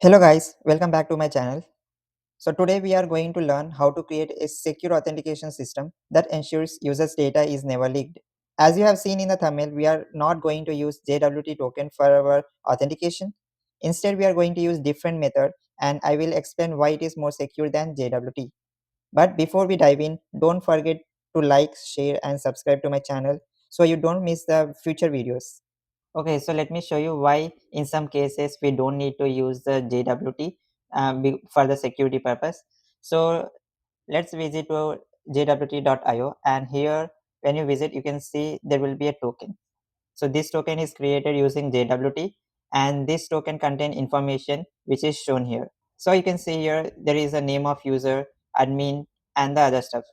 Hello guys, welcome back to my channel. So today we are going to learn how to create a secure authentication system that ensures users' data is never leaked. As you have seen in the thumbnail, we are not going to use JWT token for our authentication. Instead, we are going to use different method and I will explain why it is more secure than JWT. But before we dive in, don't forget to like, share and subscribe to my channel so you don't miss the future videos. Okay, so let me show you why in some cases we don't need to use the JWT for the security purpose. So let's visit to jwt.io, and here when you visit you can see there will be a token. So this token is created using JWT, and this token contain information which is shown here. So you can see here there is a name of user, admin and the other stuff.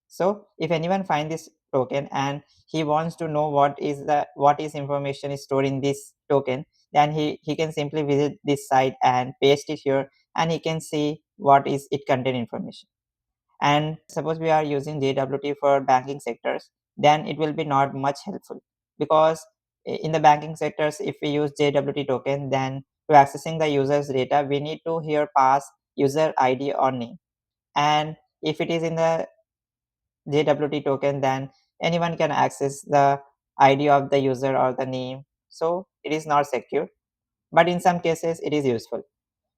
So if anyone find this token and he wants to know what is information is stored in this token, then he can simply visit this site and paste it here, and he can see what is it contain information. And suppose we are using JWT for banking sectors, then it will be not much helpful, because in the banking sectors if we use JWT token, then to accessing the user's data we need to here pass user ID or name. And if it is in the JWT token, then anyone can access the ID of the user or the name. So it is not secure, but in some cases it is useful.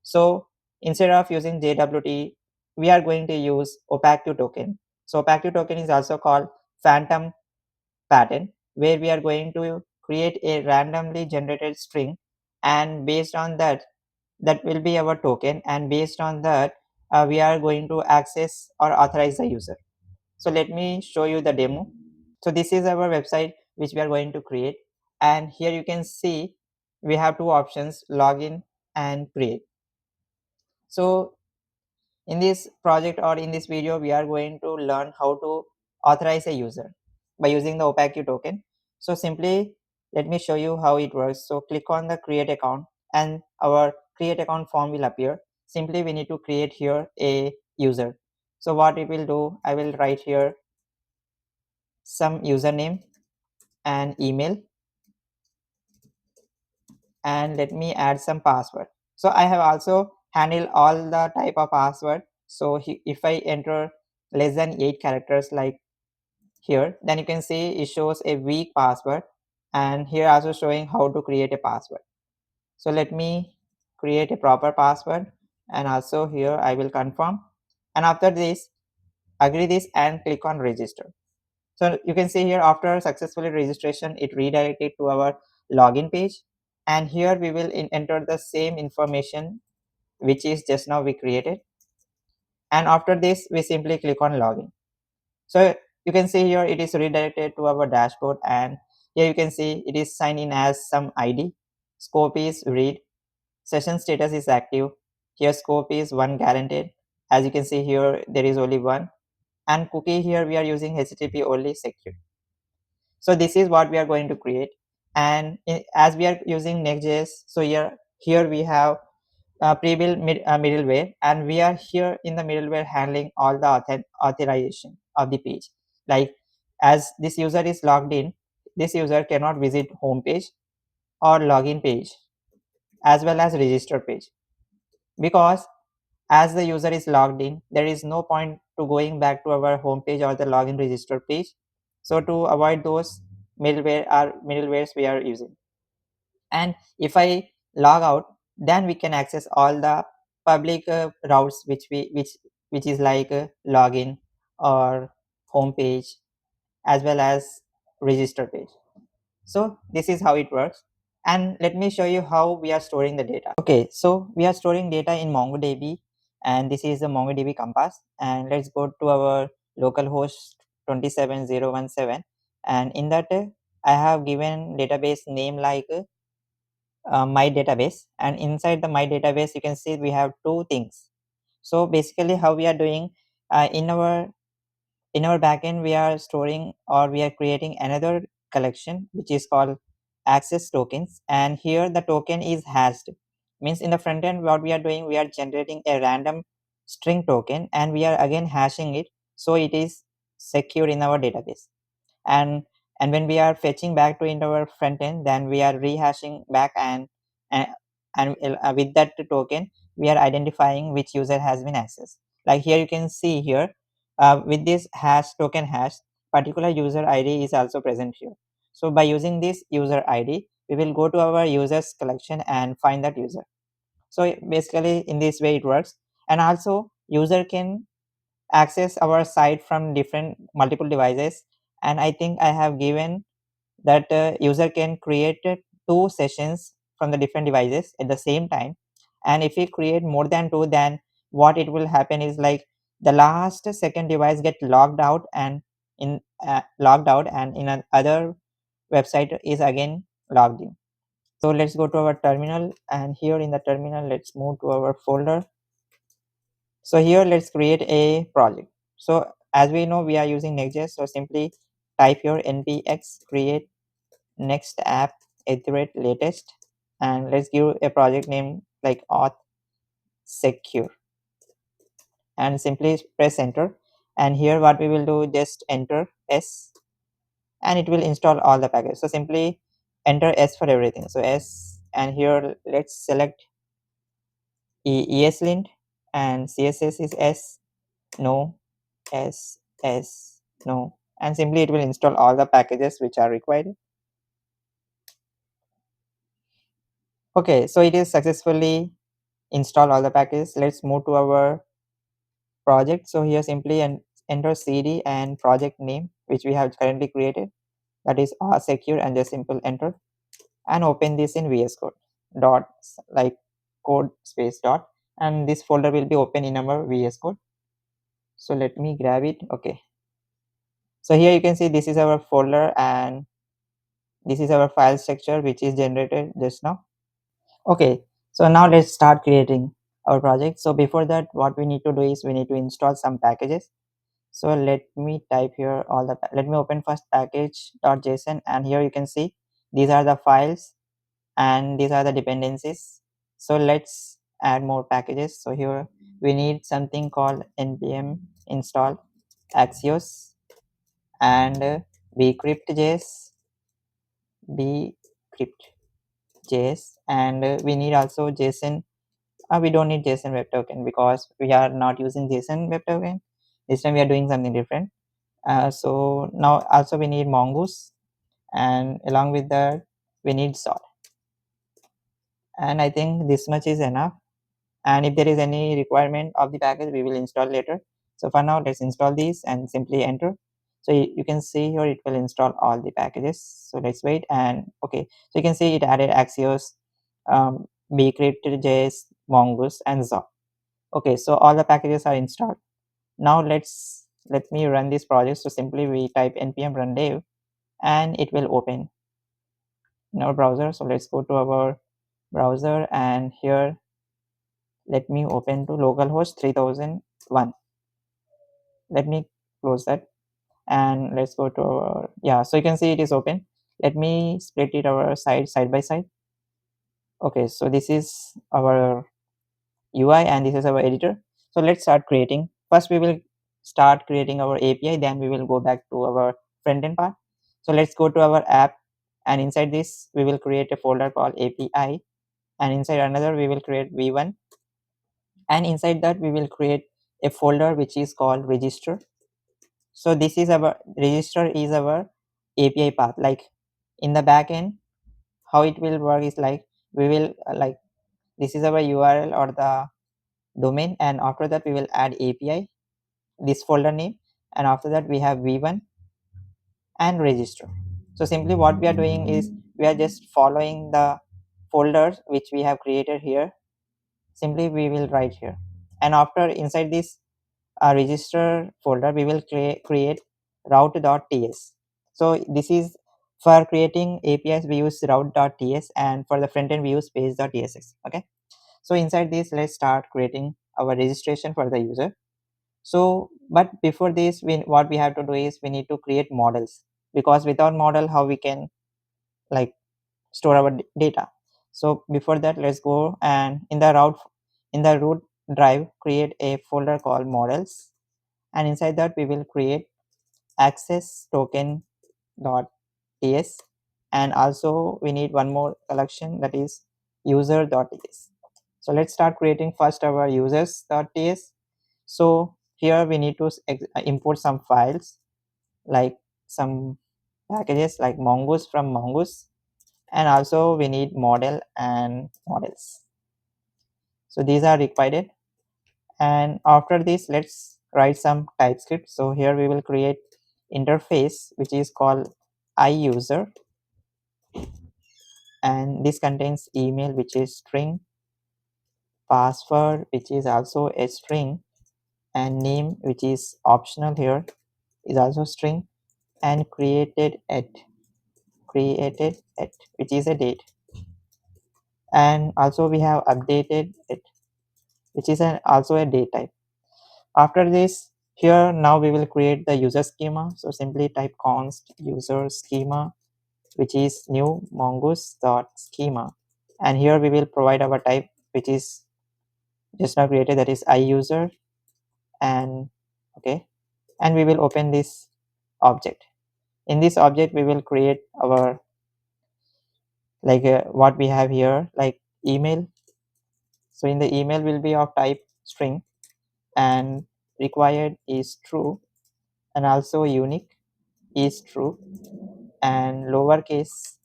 So instead of using JWT, we are going to use Opaque token. So Opaque token is also called phantom pattern, where we are going to create a randomly generated string, and based on that will be our token, and based on that we are going to access or authorize the user. So let me show you the demo. So this is our website which we are going to create, and here you can see we have two options: login and create. So in this project or in this video we are going to learn how to authorize a user by using the Opaque token. So simply let me show you how it works. So click on the create account and our create account form will appear. Simply we need to create here a user. So what it will do, I will write here some username and email, and let me add some password. So I have also handled all the type of password. So if I enter less than 8 characters like here, then you can see it shows a weak password, and here also showing how to create a password. So let me create a proper password, and also here I will confirm, and after this agree this and click on register. So you can see here after successfully registration it redirected to our login page, and here we will enter the same information which is just now we created, and after this we simply click on login. So you can see here it is redirected to our dashboard, and here you can see it is signed in as some ID. Scope is read, session status is active. Here scope is 1 guaranteed. As you can see here there is only one, and cookie here we are using HTTP only secure. So this is what we are going to create, and as we are using Next.js, so here we have pre-built middleware, and we are here in the middleware handling all the authorization of the page. Like, as this user is logged in, this user cannot visit home page or login page as well as register page, because as the user is logged in there is no point to going back to our home page or the login register page. So to avoid those middlewares we are using, and if I log out, then we can access all the public routes which is like login or home page as well as register page. So this is how it works, and let me show you how we are storing the data. Okay, so we are storing data in MongoDB, and this is the MongoDB compass, and let's go to our localhost 27017, and in that I have given database name like my database, and inside the my database you can see we have two things. So basically how we are doing, in our backend we are storing or we are creating another collection which is called access tokens, and here the token is hashed. Means in the front end what we are doing, we are generating a random string token and we are again hashing it, so it is secure in our database. And when we are fetching back to into our front end, then we are rehashing back, and and with that token we are identifying which user has been accessed. Like here you can see here, with this hash token hash, particular user id is also present here. So by using this user id, we will go to our users collection and find that user. So basically in this way it works. And also user can access our site from different multiple devices, and I think I have given that user can create two sessions from the different devices at the same time. And if we create more than two, then what it will happen is like the last second device get logged out, and in another website is again logged in. So let's go to our terminal, and here in the terminal let's move to our folder. So here let's create a project. So as we know we are using Next.js, so simply type your npx create next app latest, and let's give a project name like auth secure, and simply press enter. And here what we will do, just enter s, and it will install all the packages. So simply enter s for everything, so s, and here let's select ESLint, and CSS is S, no, S, no, and simply it will install all the packages which are required. Okay, so it is successfully install all the packages. Let's move to our project. So here simply enter cd and project name which we have currently created, that is secure, and just simple enter, and open this in VS Code dot, like code space dot, and this folder will be open in our VS Code. So let me grab it. Okay, so here you can see this is our folder, and this is our file structure which is generated just now. Okay, so now let's start creating our project. So before that, what we need to do is we need to install some packages. So let me type here all the, let me open first package.json, and here you can see these are the files and these are the dependencies. So let's add more packages. So here we need something called npm install axios and bcrypt.js, and we need also JSON. We don't need JSON web token because we are not using JSON web token. This time we are doing something different. So now also we need mongoose, and along with that we need salt, and I think this much is enough. And if there is any requirement of the package, we will install later. So for now let's install these and simply enter. So you can see here it will install all the packages. So let's wait. And okay, so you can see it added axios, bcrypt.js, mongoose, and zop. Okay, so all the packages are installed. Now let me run this project. So simply we type npm run dev, and it will open in our browser. So let's go to our browser, and here let me open to localhost 3001. Let me close that, and let's go to our, yeah, so you can see it is open. Let me split it our side by side. Okay, so this is our UI and this is our editor. So let's start creating. First we will start creating our API, then we will go back to our front-end part. So let's go to our app, and inside this we will create a folder called API, and inside another we will create v1, and inside that we will create a folder which is called register. So this is our register is our API path. Like in the backend, how it will work is like we will like this is our URL or the domain, and after that we will add API, this folder name, and after that we have v1 and register. So simply what we are doing is we are just following the folders which we have created here. Simply we will write here, and after inside this register folder we will create route.ts. So this is for creating APIs we use route.ts, and for the front end we use page.tsx. Okay, so inside this let's start creating our registration for the user. So but before this, what we have to do is we need to create models, because without model how we can like store our data. So before that, let's go and in the root drive create a folder called models, and inside that we will create access token dot ts, and also we need one more collection, that is user.ts. So let's start creating first our users.ts. So here we need to import some files, like some packages like mongoose from mongoose, and also we need model and models. So these are required. And after this, let's write some TypeScript. So here we will create interface which is called iUser, and this contains email which is string, password which is also a string, and name which is optional here is also string, and created at which is a date, and also we have updated it which is also a date type. After this, here now we will create the user schema. So simply type const user schema which is new mongoose dot schema, and here we will provide our type which is just now created, that is iUser. And okay, and we will open this object. In this object we will create our like what we have here, like email. So in the email will be of type string, and required is true, and also unique is true, and lowercase,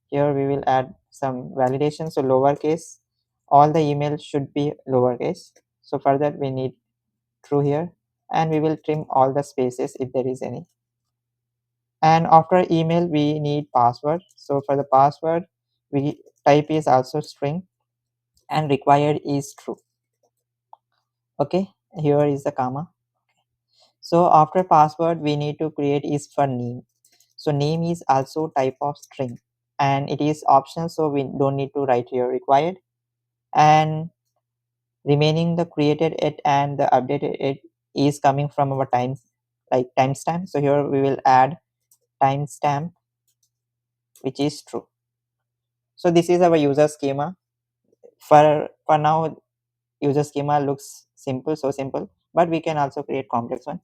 here we will add some validation. So lowercase, all the emails should be lowercase. So for that we need true here, and we will trim all the spaces if there is any. And after email we need password. So for the password, we type is also string, and required is true. Okay, here is the comma. So after password we need to create is for name. So name is also type of string, and it is optional, so we don't need to write here required. And remaining the created it and the updated it is coming from our time, like timestamp. So here we will add timestamp which is true. So this is our user schema. For now user schema looks simple, so simple, but we can also create complex one.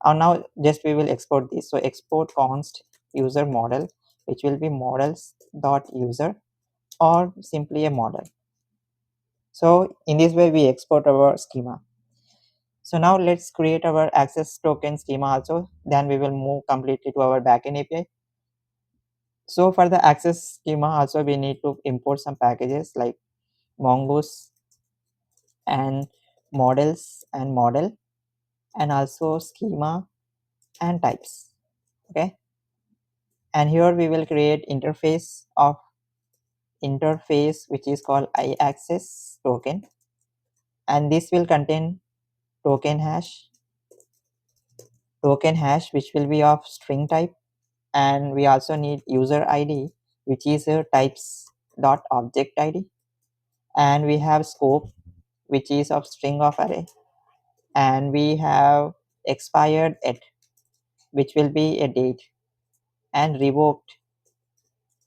And now just we will export this. So export const user model which will be models dot user, or simply a model. So in this way we export our schema. So now let's create our access token schema also, then we will move completely to our backend API. So for the access schema also we need to import some packages like mongoose and models and model, and also schema and types. Okay, and here we will create interface which is called iAccess token, and this will contain token hash which will be of string type. And we also need user id which is a types dot object id, and we have scope which is of string of array, and we have expired at which will be a date, and revoked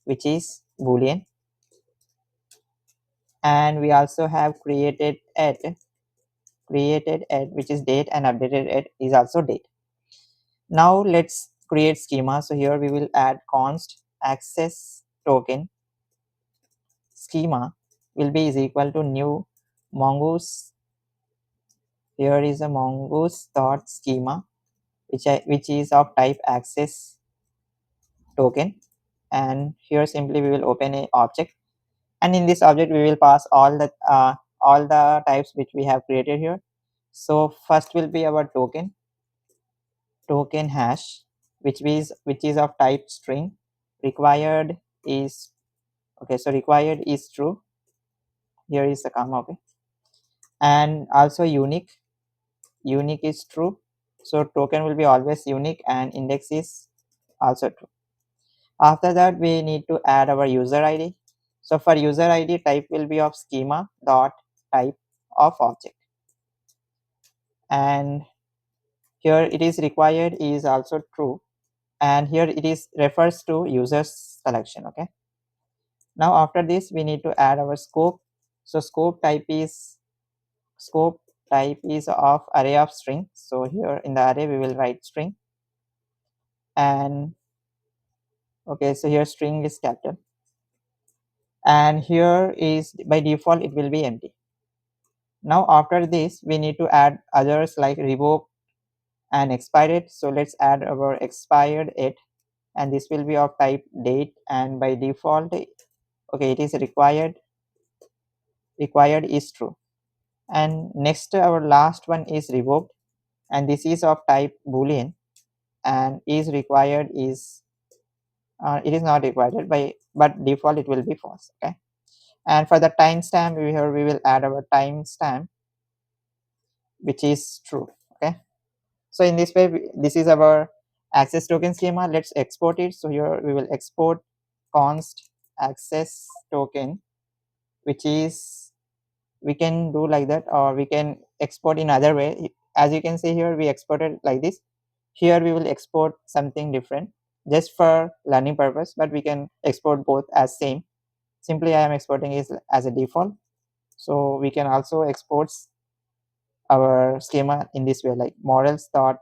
which is boolean, and we also have created at which is date, and updated at is also date. Now let's create schema. So here we will add const access token schema will be is equal to new mongoose. Here is a mongoose dot schema which is of type access token, and here simply we will open a object, and in this object we will pass all the types which we have created here. So first will be our token hash which is of type string. Required is okay, so required is true, here is the comma. Okay, and also unique is true, so token will be always unique, and index is also true. After that we need to add our user id. So for user id, type will be of schema dot type of object, and here it is required is also true, and here it is refers to users selection. Okay, now after this we need to add our scope. So scope type is of array of string. So here in the array we will write string, and okay, so here string is capital. and here is by default it will be empty. Now after this we need to add others like revoke and expired. So let's add our expired it, and this will be of type date, and by default okay, it is required is true. And next our last one is revoked, and this is of type boolean, and is required is it is not required by, but default it will be false. Okay, and for the timestamp here we will add our timestamp which is true. Okay, so in this way this is our access token schema. Let's export it. So here we will export const access token, which is, we can do like that, or we can export in other way. As you can see here, we exported like this. Here we will export something different just for learning purpose, but we can export both as same. Simply I am exporting is as a default. So we can also export our schema in this way, like models dot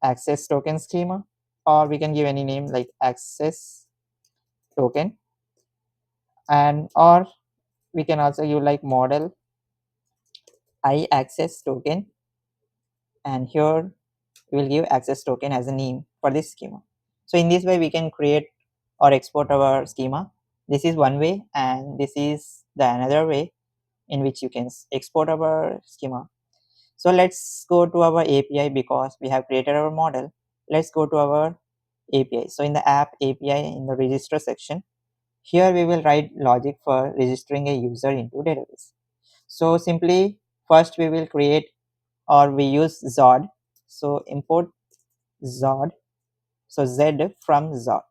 access token schema, or we can give any name like access token, and or we can also give like model I access token, and here we will give access token as a name for this schema. So in this way we can create or export our schema. This is one way, and this is the another way in which you can export our schema. So let's go to our API because we have created our model. Let's go to our API. So in the app API, in the register section, here we will write logic for registering a user into database. So simply first we will create, or we use Zod. So import Zod. So Z from Zod.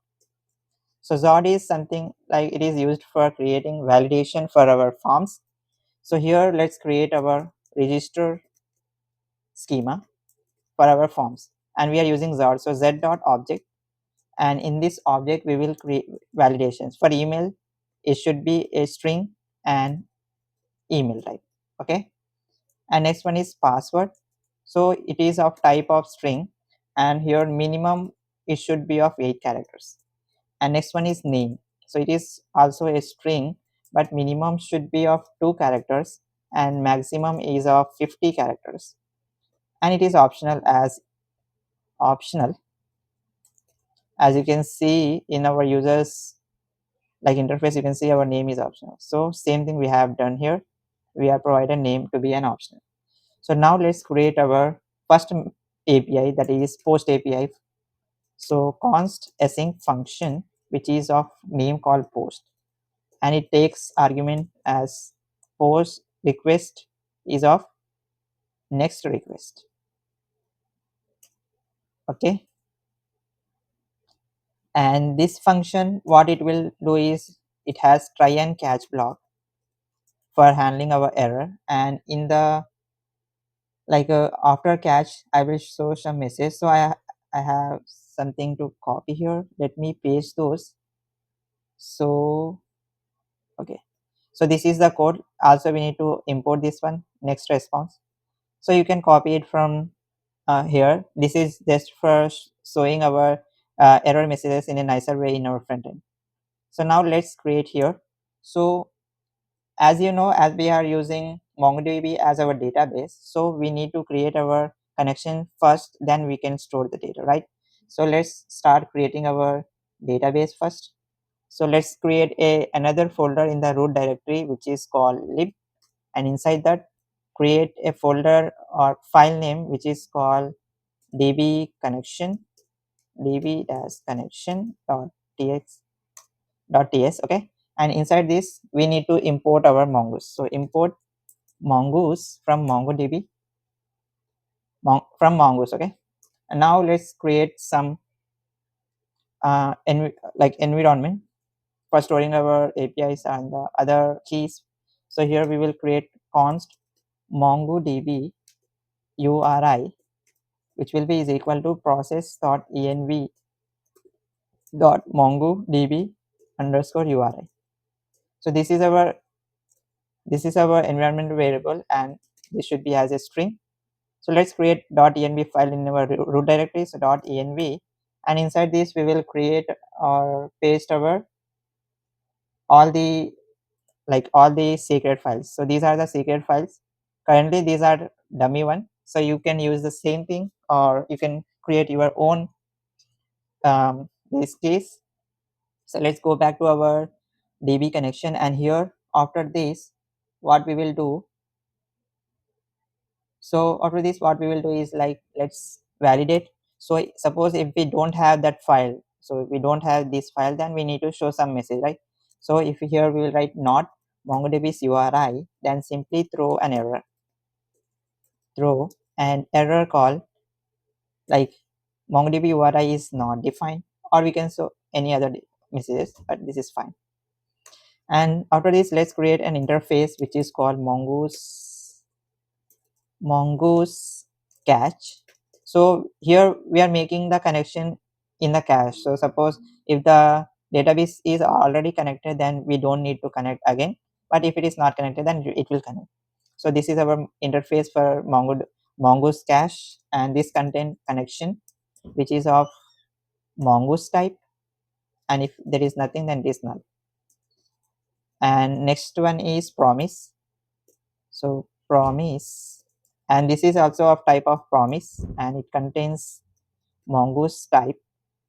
So Zod is something like it is used for creating validation for our forms. So here let's create our register schema for our forms, and we are using Zod. So Z dot object, and in this object we will create validations. For email it should be a string and email type. Okay, and next one is password. So it is of type of string, and here minimum it should be of 8 characters. And next one is name. So it is also a string, but minimum should be of 2 characters and maximum is of 50 characters, and it is optional. As you can see in our users like interface, you can see our name is optional. So same thing we have done here, we are provided name to be an optional. So now let's create our first API, that is post API. So const async function, which is of name called post, and it takes argument as post request is of next request. Okay, and this function what it will do is it has try and catch block for handling our error, and in the like after catch I will show some message. So I have something to copy here, let me paste those. So okay, so this is the code. Also we need to import this one, next response. So you can copy it from here. This is just for showing our error messages in a nicer way in our front end. So now let's create here. So as you know, as we are using MongoDB as our database, so we need to create our connection first, then we can store the data, right? So let's start creating our database first. So let's create another folder in the root directory which is called lib, and inside that create a folder or file name which is called db connection, db-connection.tx. Okay, and inside this we need to import our mongoose. So import mongoose from mongodb, from mongoose. Okay, and now let's create some like environment for storing our APIs and the other keys. So here we will create const mongodb URI, which will be is equal to process.env dot mongodb underscore URI. So this is our environment variable, and this should be as a string. So let's create .env file in our root directory. So .env, and inside this we will create or paste our all the all the secret files. So these are the secret files. Currently these are dummy one, so you can use the same thing or you can create your own this case. So let's go back to our DB connection, and here after this what we will do, so after this what we will do is let's validate. So suppose if we don't have that file, so if we don't have this file, then we need to show some message, right? So if here we will write not mongodb's URI, then simply throw an error call like mongodb URI is not defined, or we can show any other messages, but this is fine. And after this let's create an interface which is called mongoose cache. So here we are making the connection in the cache. So suppose if the database is already connected, then we don't need to connect again, but if it is not connected, then it will connect. So this is our interface for mongoose cache, and this contain connection which is of mongoose type, and if there is nothing, then it is null. And next one is promise. So promise, and this is also of type of promise, and it contains mongoose type,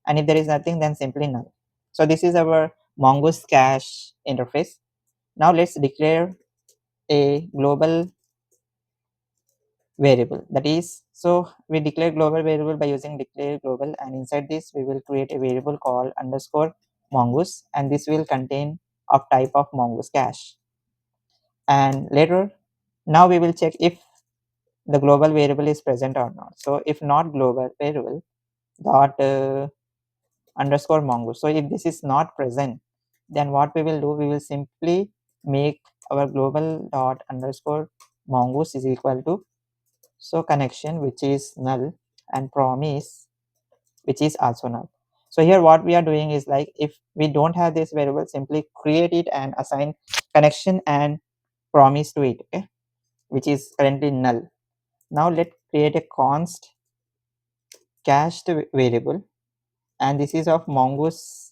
and if there is nothing, then simply null. So this is our mongoose cache interface. Now let's declare a global variable, that is, so we declare global variable by using declare global, and inside this we will create a variable called underscore mongoose, and this will contain of type of mongoose cache. And later, now we will check if the global variable is present or not. So if not global variable dot underscore mongoose, so if this is not present, then what we will do, we will simply make our global dot underscore mongoose is equal to so connection which is null and promise which is also null. So here what we are doing is if we don't have this variable, simply create it and assign connection and promise to it, okay, which is currently null. Now let's create a const cached variable, and this is of mongoose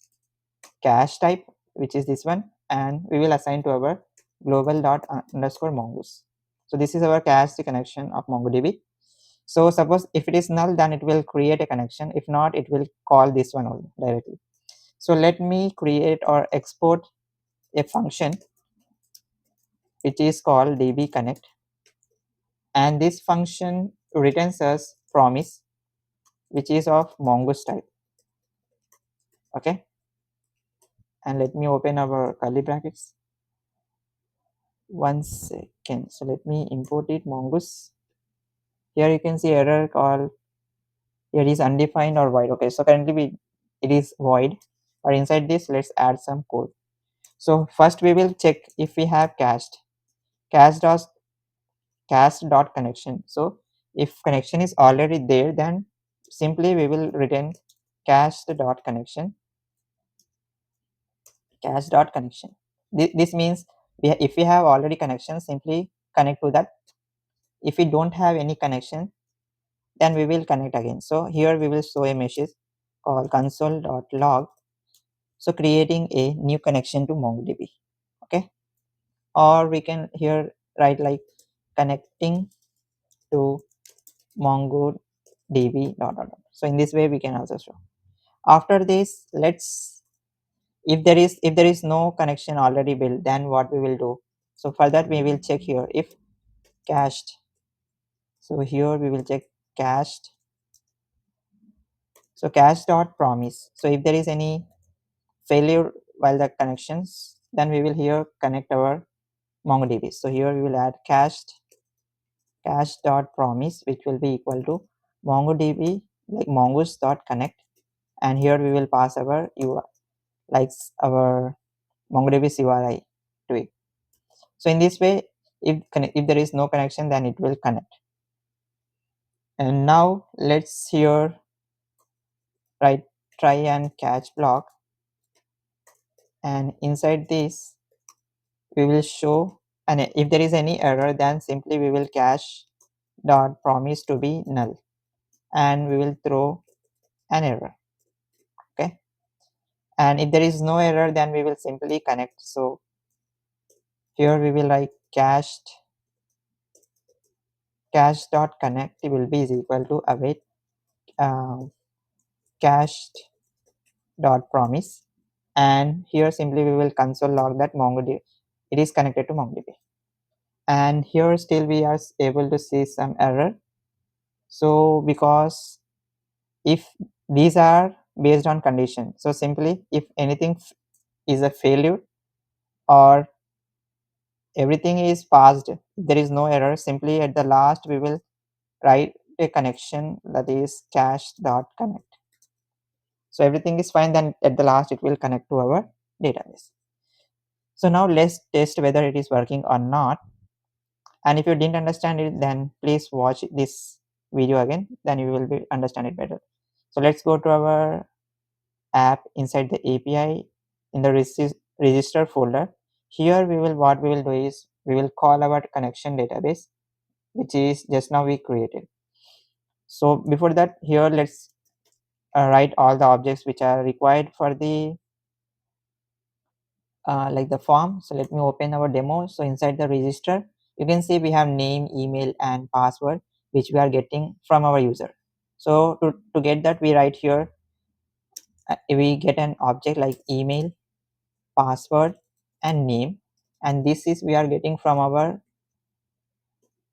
cache type, which is this one, and we will assign to our global dot underscore mongoose. So this is our cached connection of MongoDB. So suppose if it is null, then it will create a connection. If not, it will call this one only directly. So let me create or export a function which is called db connect, and this function returns us promise which is of mongoose type. Okay, and let me open our curly brackets. One second. So let me import it mongoose. Here you can see error call here is undefined or void. Okay, so currently it is void, or inside this let's add some code. So first we will check if we have cached dot connection. So if connection is already there, then simply we will return cached dot connection. Cached dot connection. This means if we have already connection, simply connect to that. If we don't have any connection, then we will connect again. So here we will show a message called console.log. So creating a new connection to MongoDB. Okay, or we can here write connecting to MongoDB dot. So in this way we can also show. After this, let's if there is no connection already built, then what we will do. So for that we will check here if cached. So here we will check cached. So cache dot promise. So if there is any failure while the connections, then we will here connect our MongoDB. So here we will add cache dot promise, which will be equal to MongoDB mongoose dot connect, and here we will pass our our MongoDB's URI to it. So in this way, if there is no connection, then it will connect. And now let's here write try and catch block, and inside this we will show, and if there is any error, then simply we will cache dot promise to be null, and we will throw an error. Okay, And if there is no error, then we will simply connect. So here we will write cache.connect will be is equal to await cached.promise, and here simply we will console log that MongoDB it is connected to MongoDB. And here still we are able to see some error. So because if these are based on condition, so simply if anything is a failure or everything is passed, there is no error, simply at the last we will write a connection that is cache.connect. So everything is fine, then at the last it will connect to our database. So now let's test whether it is working or not. And if you didn't understand it, then please watch this video again, then you will be understand it better. So let's go to our app inside the API in the register folder. Here what we will do is we will call our connection database, which is just now we created. So before that, here let's write all the objects which are required for the like the form. So let me open our demo. So inside the register, you can see we have name, email, and password, which we are getting from our user. So to get that, we write here, we get an object like email, password, and name, and this is we are getting from our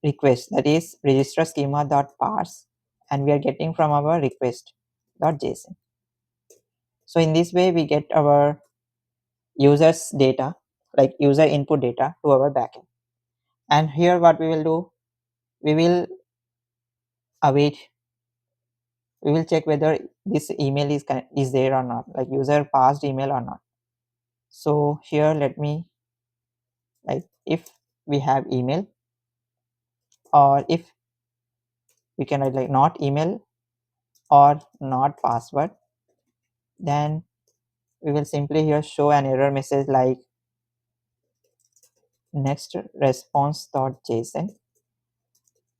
request, that is register schema.parse, and we are getting from our request.json. So in this way we get our users data, like user input data, to our backend. And here what we will do, we will await, we will check whether this email is there or not, like user passed email or not. So here let me, like if we have email, or if we can write like not email or not password, then we will simply here show an error message like next response.json,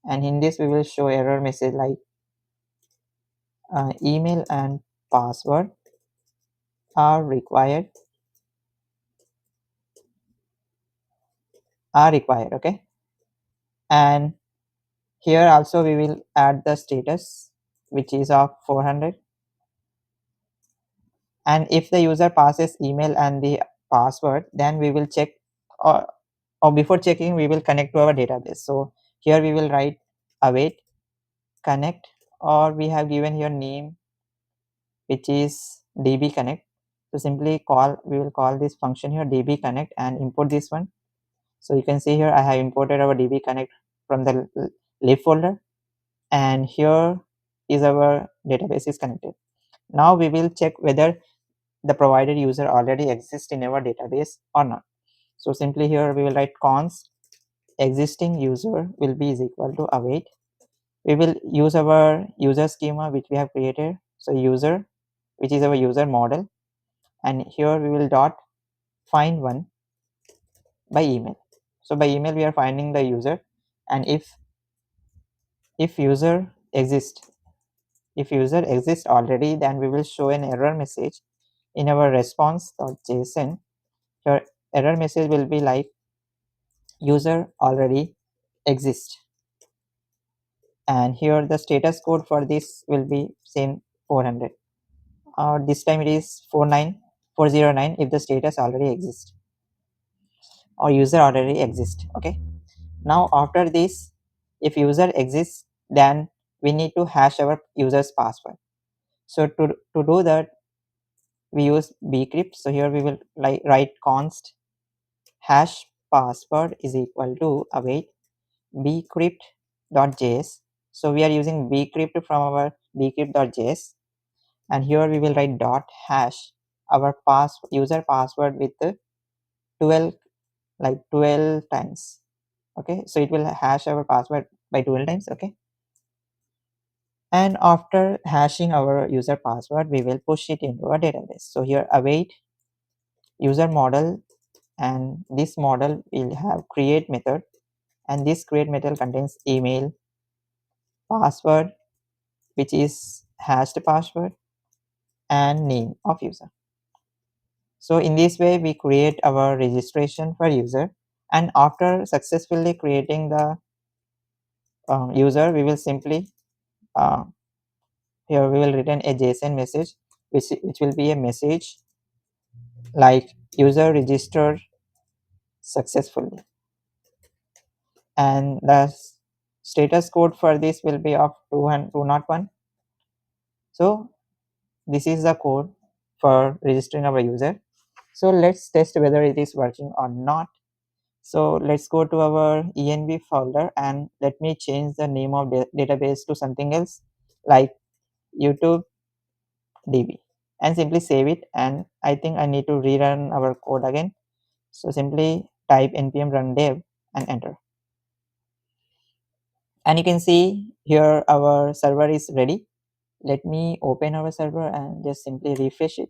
and in this we will show error message like email and password are required, okay. And here also we will add the status, which is of 400, and if the user passes email and the password, then we will check, or before checking we will connect to our database. So here we will write await connect, or we have given here name, which is db connect. So simply we will call this function here db connect and import this one. So you can see here I have imported our db connect from the lib folder, and here is our database is connected. Now we will check whether the provided user already exists in our database or not. So simply here we will write const existing user will be is equal to await. We will use our user schema which we have created. So user, which is our user model, and here we will dot find one by email. So by email we are finding the user, and if user exists, if user exists already, then we will show an error message in our response.json. Your error message will be like user already exists, and here the status code for this will be same 400, or this time it is 49409 if the status already exists or user already exists. Okay, now after this, if user exists, then we need to hash our user's password. So to do that, we use bcrypt. So here we will write const hash password is equal to await bcrypt.js. So we are using bcrypt from our bcrypt.js, and here we will write dot hash our user password with 12, like 12 times. Okay, so it will hash our password by 12 times. Okay, and after hashing our user password, we will push it into a database. So here await user model, and this model will have create method, and this create method contains email, password, which is hashed password, and name of user. So in this way we create our registration for user, and after successfully creating the user, we will simply uh, here we will return a JSON message which will be a message like user registered successfully, and the status code for this will be of 201. So this is the code for registering our user. So let's test whether it is working or not. So let's go to our env folder and let me change the name of the database to something else like YouTube DB, and simply save it. And I think I need to rerun our code again. So simply type npm run dev and enter. And you can see here our server is ready. Let me open our server and just simply refresh it.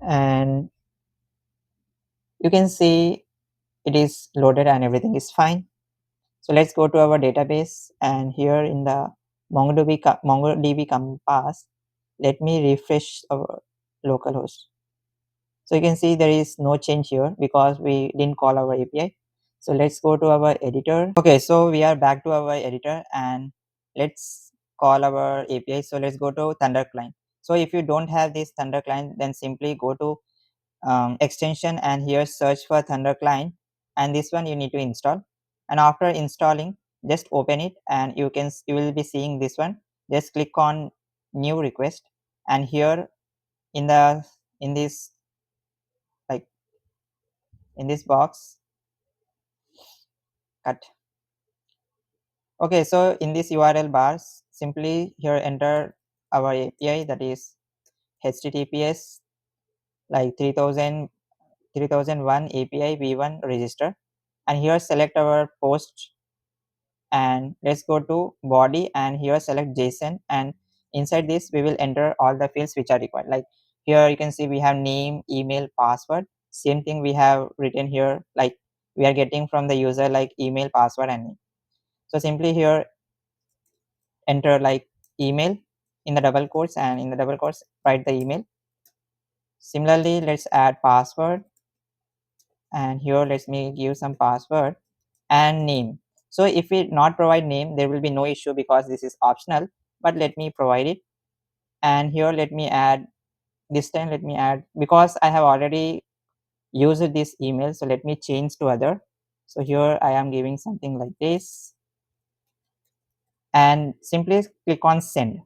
And you can see it is loaded and everything is fine. So let's go to our database, and here in the MongoDB compass, let me refresh our localhost. So you can see there is no change here because we didn't call our API. So let's go to our editor. Okay, so we are back to our editor and let's call our API. So let's go to Thunder client. So if you don't have this Thunder client, then simply go to extension and here search for Thunder client, and this one you need to install. And after installing, just open it and you will be seeing this one. Just click on new request, and here in the in this like in this box cut. Okay, so in this URL bars, simply here enter our API, that is https like 3001 API v1 register, and here select our post, and let's go to body and here select JSON, and inside this we will enter all the fields which are required. Like here you can see we have name, email, password. Same thing we have written here, like we are getting from the user like email, password and name. So simply here enter like email in the double quotes, and in the double quotes write the email. Similarly, let's add password, and here let me give some password and name. So if we not provide name, there will be no issue because this is optional, but let me provide it. And here let me add, this time let me add, because I have already used this email, so let me change to other. So here I am giving something like this, and simply click on send.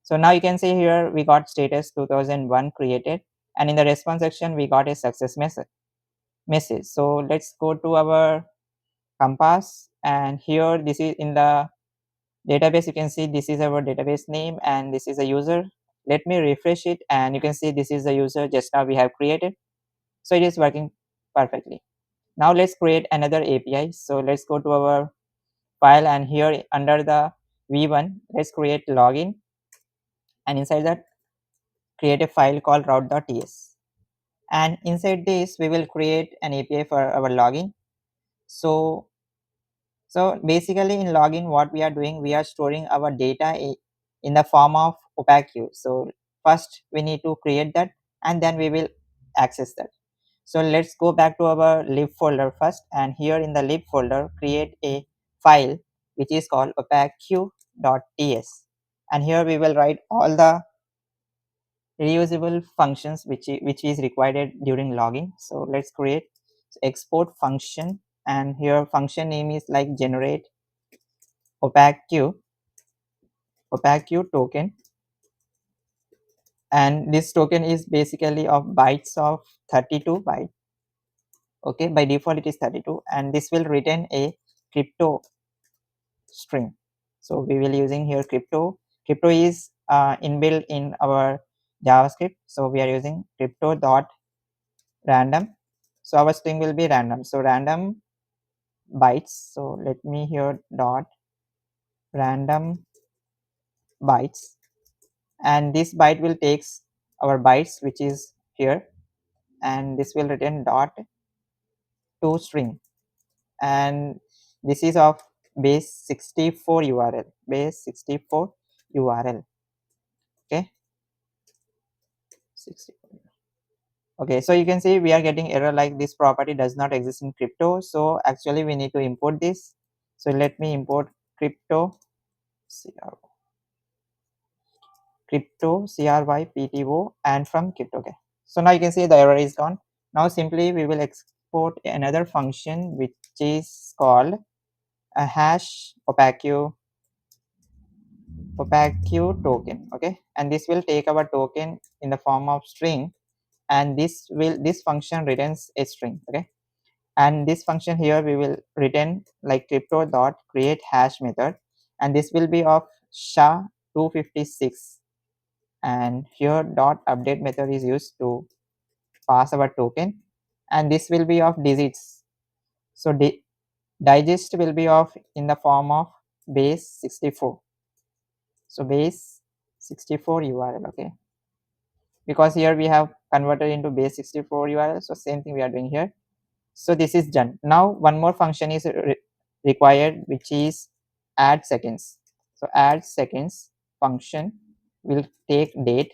So now you can see here we got status 2001 created, and in the response section we got a success message. So let's go to our compass, and here this is in the database. You can see this is our database name and this is a user. Let me refresh it, and you can see this is the user just now we have created. So it is working perfectly. Now let's create another API. So let's go to our file, and here under the v1 let's create login, and inside that create a file called route.ts, and inside this we will create an API for our login. So basically in login what we are doing, we are storing our data in the form of opaque queue. So first we need to create that and then we will access that. So let's go back to our lib folder first, and here in the lib folder create a file which is called opaqueq.ts, and here we will write all the reusable functions which is required during logging. So let's create export function, and here function name is like generate opaque token, and this token is basically of bytes of 32 byte. Okay, by default it is 32, and this will return a crypto string. So we will using here crypto is inbuilt in our JavaScript, so we are using crypto dot random. So our string will be random, so random bytes. So let me here dot random bytes, and this byte will takes our bytes which is here, and this will return dot to string, and this is of base 64 URL, base 64 URL. Okay, 64. Okay, so you can see we are getting error like this property does not exist in crypto. So actually we need to import this. So let me import crypto crypto and from crypto. Okay, so now you can see the error is gone. Now simply we will export another function which is called a hash opaque token. Okay, and this will take our token in the form of string, and this function returns a string. Okay, and this function here we will return like crypto dot create hash method, and this will be of SHA-256, and here dot update method is used to pass our token, and this will be of digits. So digest will be of in the form of base 64. So base 64 URL. Okay, because here we have converted into base 64 URL, so same thing we are doing here. So this is done. Now one more function is required, which is add seconds. So add seconds function will take date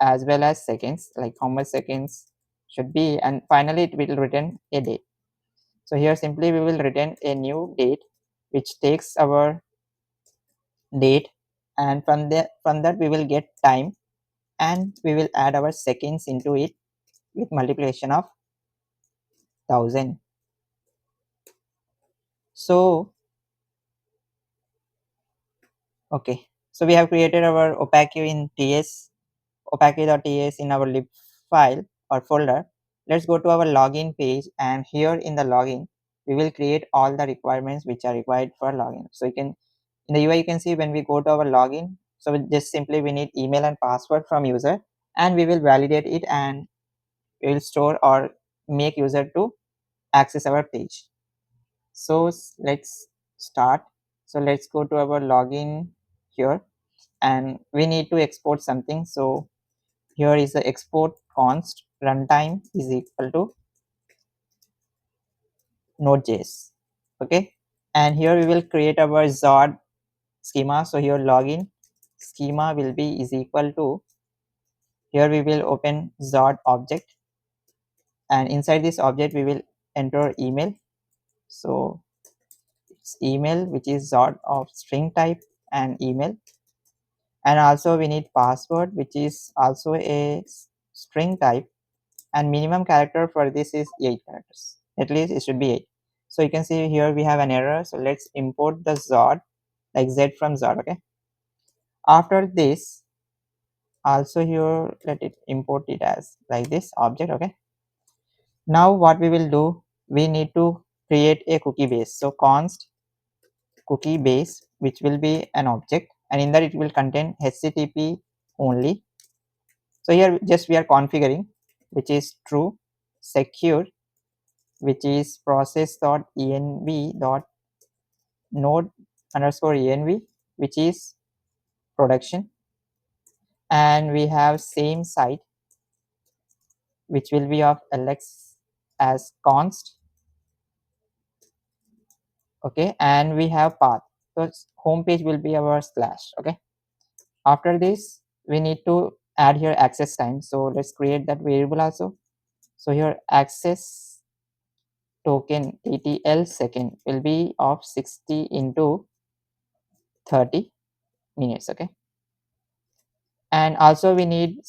as well as seconds, like how much seconds should be, and finally it will return a date. So here simply we will return a new date which takes our date, and from that we will get time, and we will add our seconds into it with multiplication of 1000. So okay, so we have created our opaque in ts opaque.ts in our lib file or folder. Let's go to our login page, and here in the login we will create all the requirements which are required for login. So you can in the UI you can see when we go to our login, so just simply we need email and password from user, and we will validate it, and we will store or make user to access our page. So let's start. So let's go to our login here, and we need to export something. So here is the export const runtime is equal to Node.js. Okay, and here we will create our Zod schema. So here login schema will be is equal to, here we will open Zod object, and inside this object we will enter email. So it's email which is Zod of string type and email, and also we need password which is also a string type, and minimum character for this is 8 characters, at least it should be 8. So you can see here we have an error, so let's import the Zod like Z from Zod. Okay, after this also here let it import it as like this object. Okay, now what we will do, we need to create a cookie base. So const cookie base which will be an object, and in that it will contain HTTP only. So here just we are configuring which is true, secure which is process.env dot node underscore env which is production, and we have same site which will be of ls as const. Okay, and we have path, so home page will be our slash. Okay, after this we need to add here access time, so let's create that variable also. So here access token atl second will be of 60 into 30 minutes. Okay, and also we need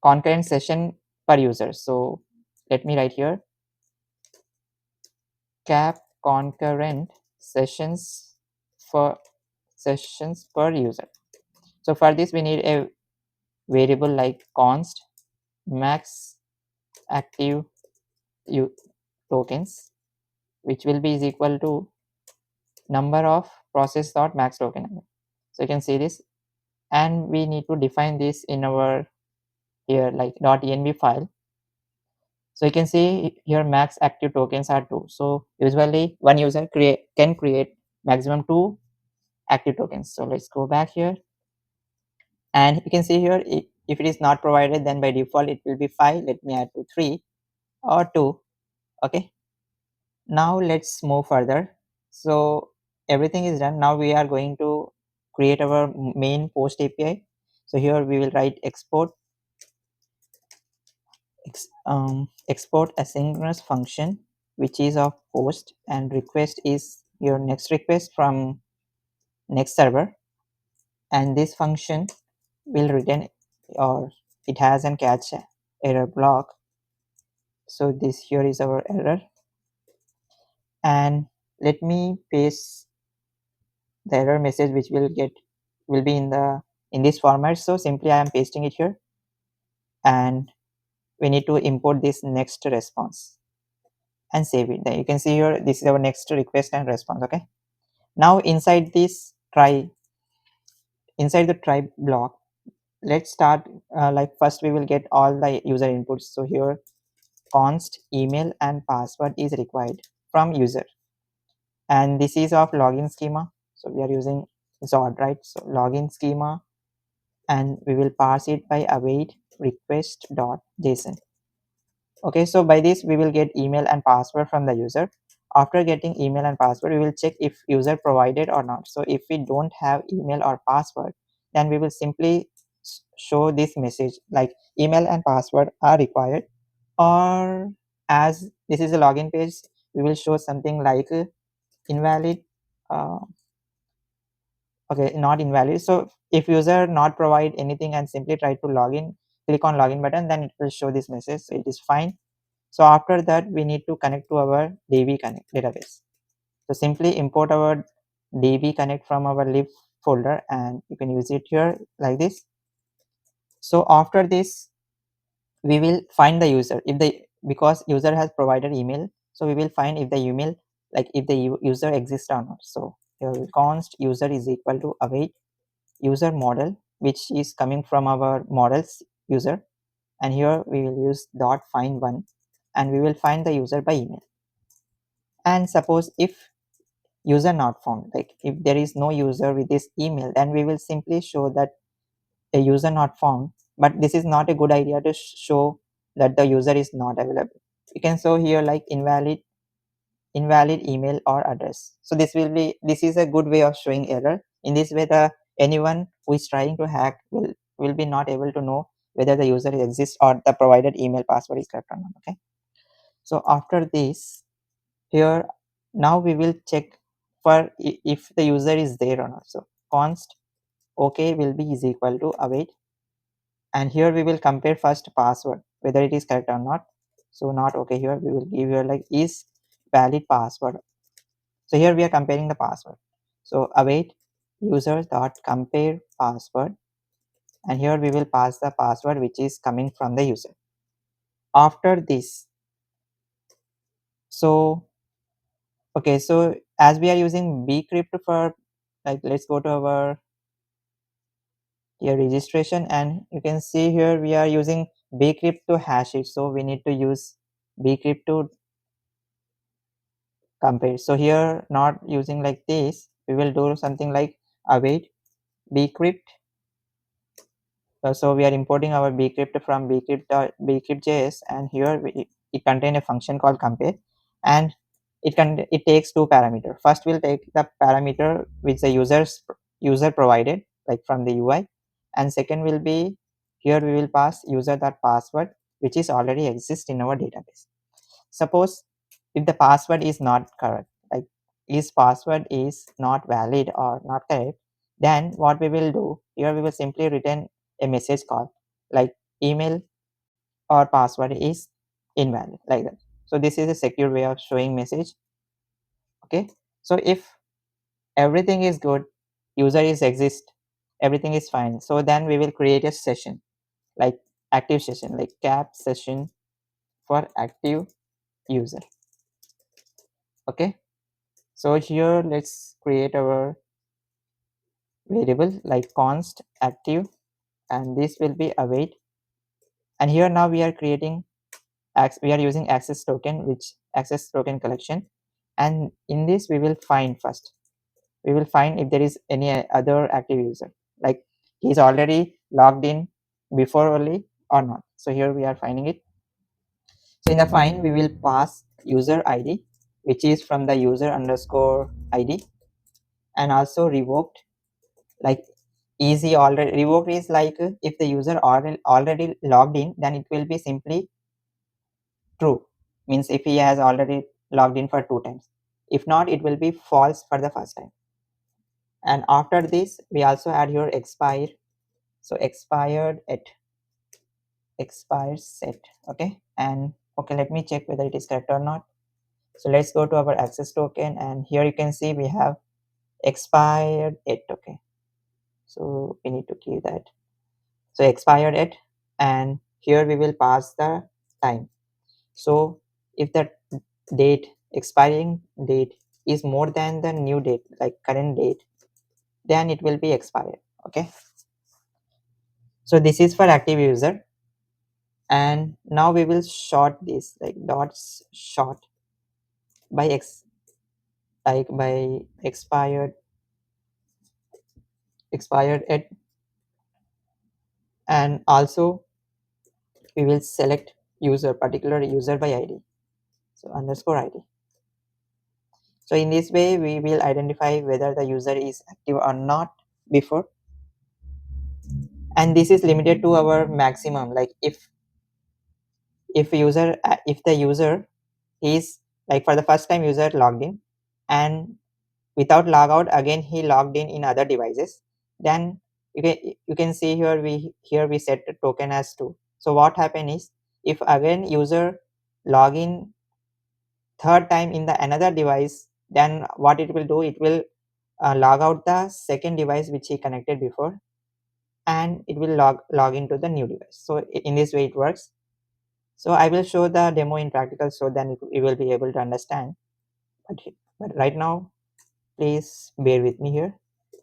concurrent session per user. So let me write here cap concurrent sessions for sessions per user. So for this we need a variable like const max active tokens, which will be is equal to number of process dot max token number. So you can see this, and we need to define this in our here like .env file. So you can see here max active tokens are 2. So usually one user can create maximum 2 active tokens. So let's go back here, and you can see here if it is not provided, then by default it will be 5. Let me add to 3 or 2. Okay, now let's move further. So everything is done. Now we are going to create our main post API. So here we will write export export asynchronous function which is of post, and request is your next request from next server, and this function will return, or it has an catch error block. So this here is our error, and let me paste the error message which will be in this format. So simply I am pasting it here, and we need to import this next response and save it. Then you can see here this is our next request and response. Okay, now inside the try block, let's start like first we will get all the user inputs. So here const email and password is required from user, and this is of login schema. So we are using Zod, right? So login schema, and we will pass it by await request dot json. Okay, so by this we will get email and password from the user. After getting email and password, we will check if user provided or not. So if we don't have email or password, then we will simply show this message like email and password are required, or as this is a login page, we will show something like invalid, uh, okay, not invalid. So if user not provide anything and simply try to log in, click on login button, then it will show this message, so it is fine. So after that we need to connect to our db connect database. So simply import our db connect from our lib folder, and you can use it here like this. So after this we will find the user if the because user has provided email, so we will find if the email, like if the user exists or not. So here const user is equal to await user model, which is coming from our models user, and here we will use dot find one, and we will find the user by email. And suppose if user not found, like if there is no user with this email, then we will simply show that a user not found, but this is not a good idea to show that the user is not available. You can show here like invalid email or address. So this is a good way of showing error. In this way, the anyone who is trying to hack will be not able to know whether the user exists or the provided email password is correct or not. Okay, so after this, here now we will check for if the user is there or not. So const okay will be is equal to await, and here we will compare first password whether it is correct or not. So not okay, here we will give here like is valid password. So here we are comparing the password. So await user dot compare password, and here we will pass the password which is coming from the user. After this, so okay, so as we are using bcrypt for, like let's go to our here registration, and you can see here we are using bcrypt to hash it. So we need to use bcrypt to compare. So here not using like this, we will do something like await bcrypt. So we are importing our bcrypt from bcrypt.bcrypt.js, and here it contains a function called compare, and it takes two parameters. First we'll take the parameter which the user provided like from the UI, and second will be here we will pass user that password which is already exist in our database. Suppose if the password is not correct, like his password is not valid or not correct, then what we will do here, we will simply return a message called like email or password is invalid, like that. So this is a secure way of showing message. Okay, so if everything is good, user is exist, everything is fine, so then we will create a session like active session, like cap session for active user. Okay, so here let's create our variable like const active, and this will be await, and here now we are creating we are using access token, which access token collection, and in this we will find first, we will find if there is any other active user, like he's already logged in before only or not. So here we are finding it. So in the find we will pass user id, which is from the user underscore id, and also revoked, like easy already revoked is like if the user already logged in, then it will be simply true, means if he has already logged in for 2 times. If not, it will be false for the first time. And after this, we also add here expire. So expired at expire set. Okay, and okay, let me check whether it is correct or not. So let's go to our access token, and here you can see we have expired at. Okay, so we need to keep that. So expired at, and here we will pass the time. So if the date, expiring date, is more than the new date, like current date, then it will be expired. Okay, so this is for active user. And now we will short this, like dots short by like by expired at. And also we will select user, particular user by id, so underscore id. So in this way we will identify whether the user is active or not before. And this is limited to our maximum, like if the user is, like for the first time user logged in, and without logout again he logged in other devices, then you can see here we set the token as 2. So what happen is, if again user log in third time in the another device, then what it will do, it will log out the second device which he connected before, and it will log into the new device. So in this way it works. So I will show the demo in practical, so then you will be able to understand. But right now, please bear with me here.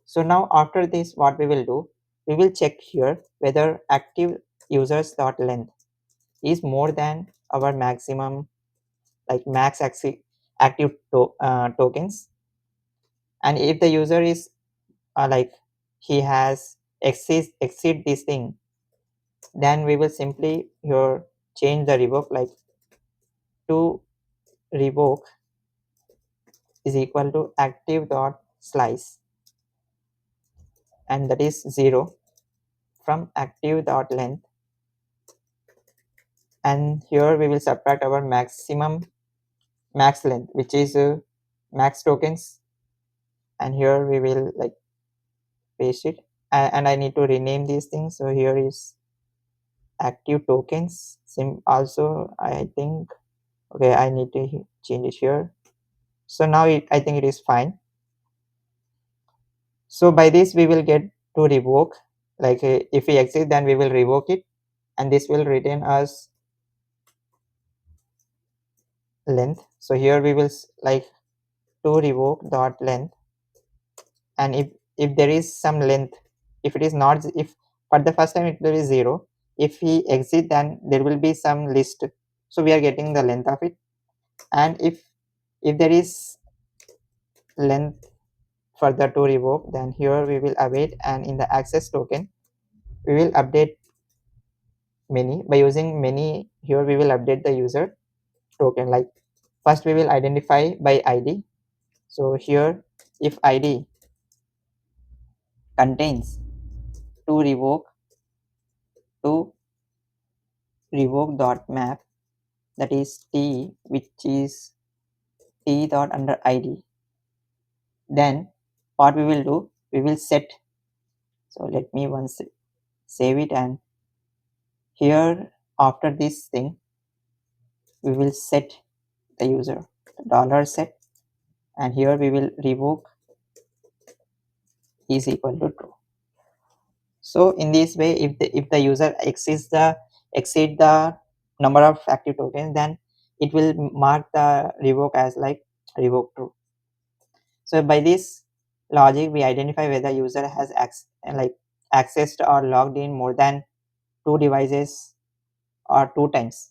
So now after this, what we will do, we will check here whether active users dot length is more than our maximum, like active tokens. And if the user is like he has exceed this thing, then we will simply here change the revoke, like to revoke is equal to active dot slice, and that is 0 from active dot length. And here we will subtract our max length, which is max tokens, and here we will like paste it. And I need to rename these things, so here is active tokens also, I think. Okay, I need to change it here. So now I think it is fine. So by this we will get to revoke, like if we exit, then we will revoke it, and this will return us length. So here we will like to revoke dot length, and if there is some length, if it is not, if for the first time it will be 0, if we exit, then there will be some list, so we are getting the length of it. And if there is length further to revoke, then here we will await, and in the access token we will update many. By using many, here we will update the user token. Like first we will identify by id. So here if id contains to revoke dot map, that is t, which is t dot under id, then what we will do, we will set. So let me once save it, and here after this thing we will set the user dollar set, and here we will revoke is equal to true. So in this way, if the user exceed the number of active tokens, then it will mark the revoke as like revoke true. So by this logic, we identify whether user has accessed or logged in more than 2 devices or 2 times.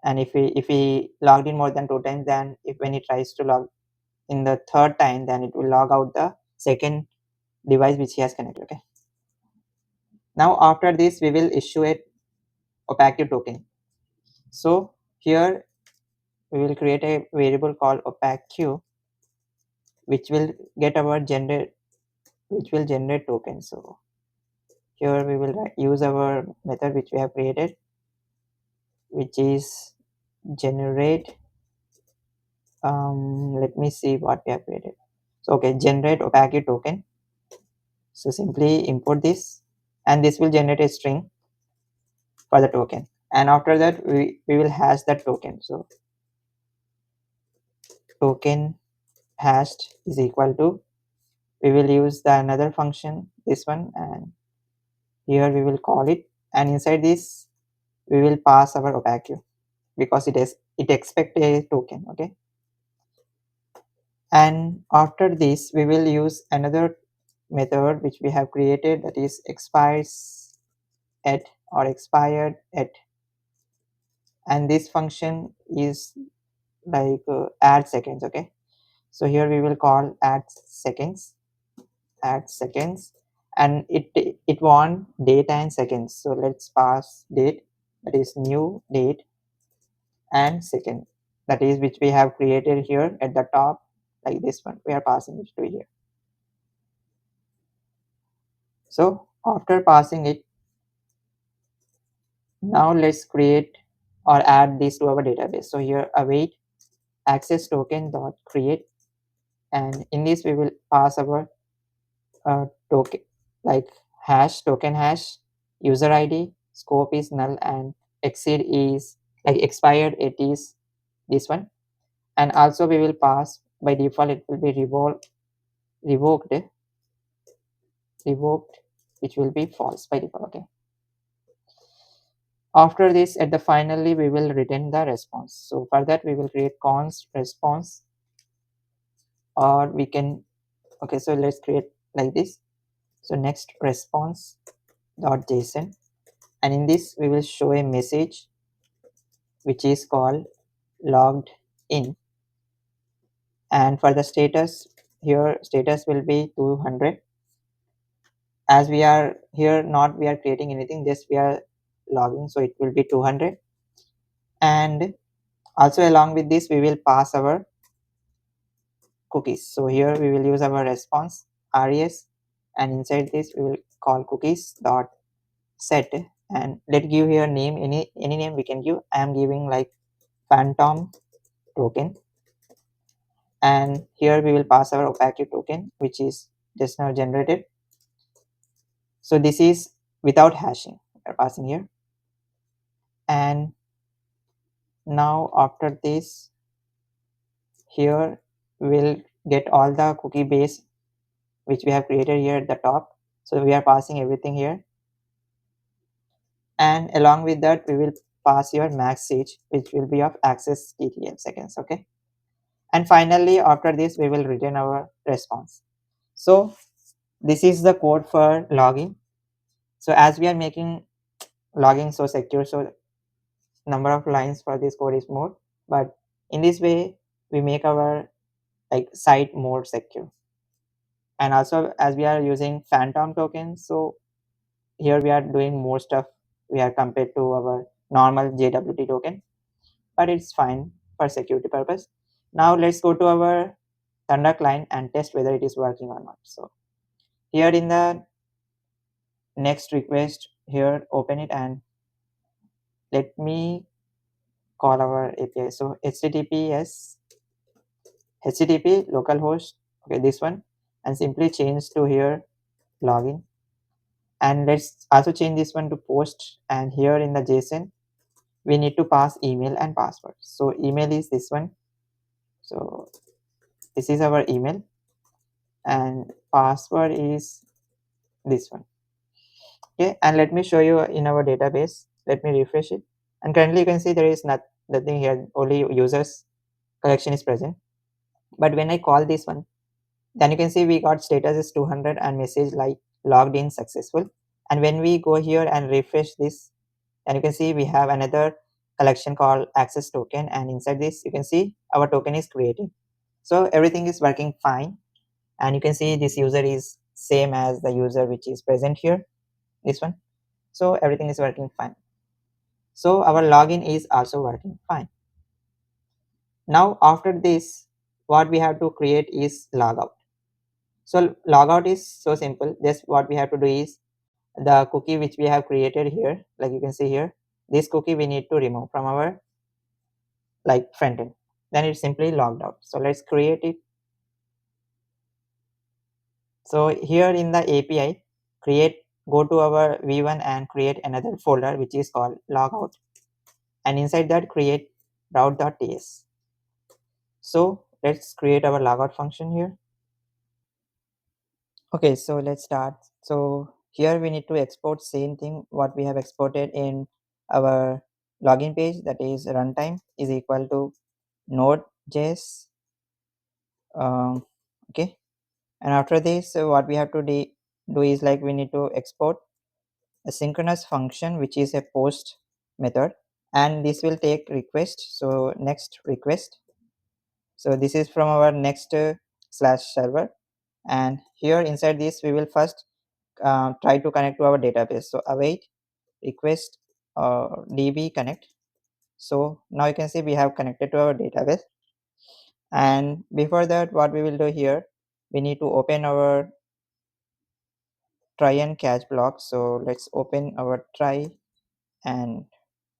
And if we logged in more than 2 times, then if when it tries to log in the third time, then it will log out the second device which he has connected. Okay. Now after this, we will issue a Opaque token. So here we will create a variable called Opaque, which will get our which will generate token. So here we will use our method which we have created, which is generate, let me see what we have created. So okay, generate Opaque token. So simply import this, and this will generate a string for the token, and after that we will hash that token. So token hashed is equal to, we will use the another function, this one, and here we will call it, and inside this we will pass our Opaque because it expect a token. Okay, and after this we will use another method which we have created, that is expires at or expired at, and this function is like add seconds. Okay, so here we will call add seconds, and it want date and seconds. So let's pass date, that is new date, and second, that is which we have created here at the top, like this one we are passing it to here. So after passing it, now let's create or add this to our database. So here await access token dot create, and in this we will pass our token, like hash, token hash, user id, scope is null, and exceed is like expired, it is this one. And also we will pass, by default it will be revoked, revoked, which will be false by default. Okay, after this at the finally we will return the response. So for that we will create const response, or we can, okay, so let's create like this. So next response dot json, and in this we will show a message which is called logged in, and for the status, here status will be 200, as we are here not we are creating anything, just we are logging, so it will be 200. And also along with this we will pass our cookies. So here we will use our response res, and inside this we will call cookies dot set, and let give here name, any name we can give. I am giving like phantom token, and here we will pass our Opaque token which is just now generated. So this is without hashing, we are passing here. And now after this, here we'll get all the cookie base which we have created here at the top. So we are passing everything here, and along with that we will pass your max age which will be of access TTL seconds. Okay, and finally after this we will return our response. So this is the code for logging. So as we are making logging so secure, so number of lines for this code is more, but in this way we make our like site more secure. And also as we are using phantom tokens, so here we are doing more stuff we are compared to our normal JWT token, but it's fine for security purpose. Now let's go to our Thunder client and test whether it is working or not. So here in the next request, here open it, and let me call our API. So HTTP localhost, okay, this one, and simply change to here login. And let's also change this one to post, and here in the JSON we need to pass email and password. So email is this one, so this is our email, and password is this one. Okay, and let me show you in our database. Let me refresh it, and currently you can see there is nothing here, only users collection is present. But when I call this one, then you can see we got status is 200 and message like logged in successful. And when we go here and refresh this, then you can see we have another collection called access token, and inside this you can see our token is created. So everything is working fine, and you can see this user is same as the user which is present here, this one. So everything is working fine. So our login is also working fine. Now after this, what we have to create is logout. So logout is so simple. Just what we have to do is the cookie which we have created here, like you can see here, this cookie we need to remove from our like front end. Then it's simply logged out. So let's create it. So here in the API, go to our v1 and create another folder which is called logout, and inside that create route.ts. So let's create our logout function here. Okay, so let's start. So here we need to export same thing what we have exported in our login page, that is runtime is equal to Node.js. Okay, and after this what we have to do is like we need to export a synchronous function which is a post method, and this will take request. So next request, so this is from our next slash server, and here inside this we will first try to connect to our database. So await request db connect. So now you can see we have connected to our database, and before that what we will do here, we need to open our try and catch block. So let's open our try, and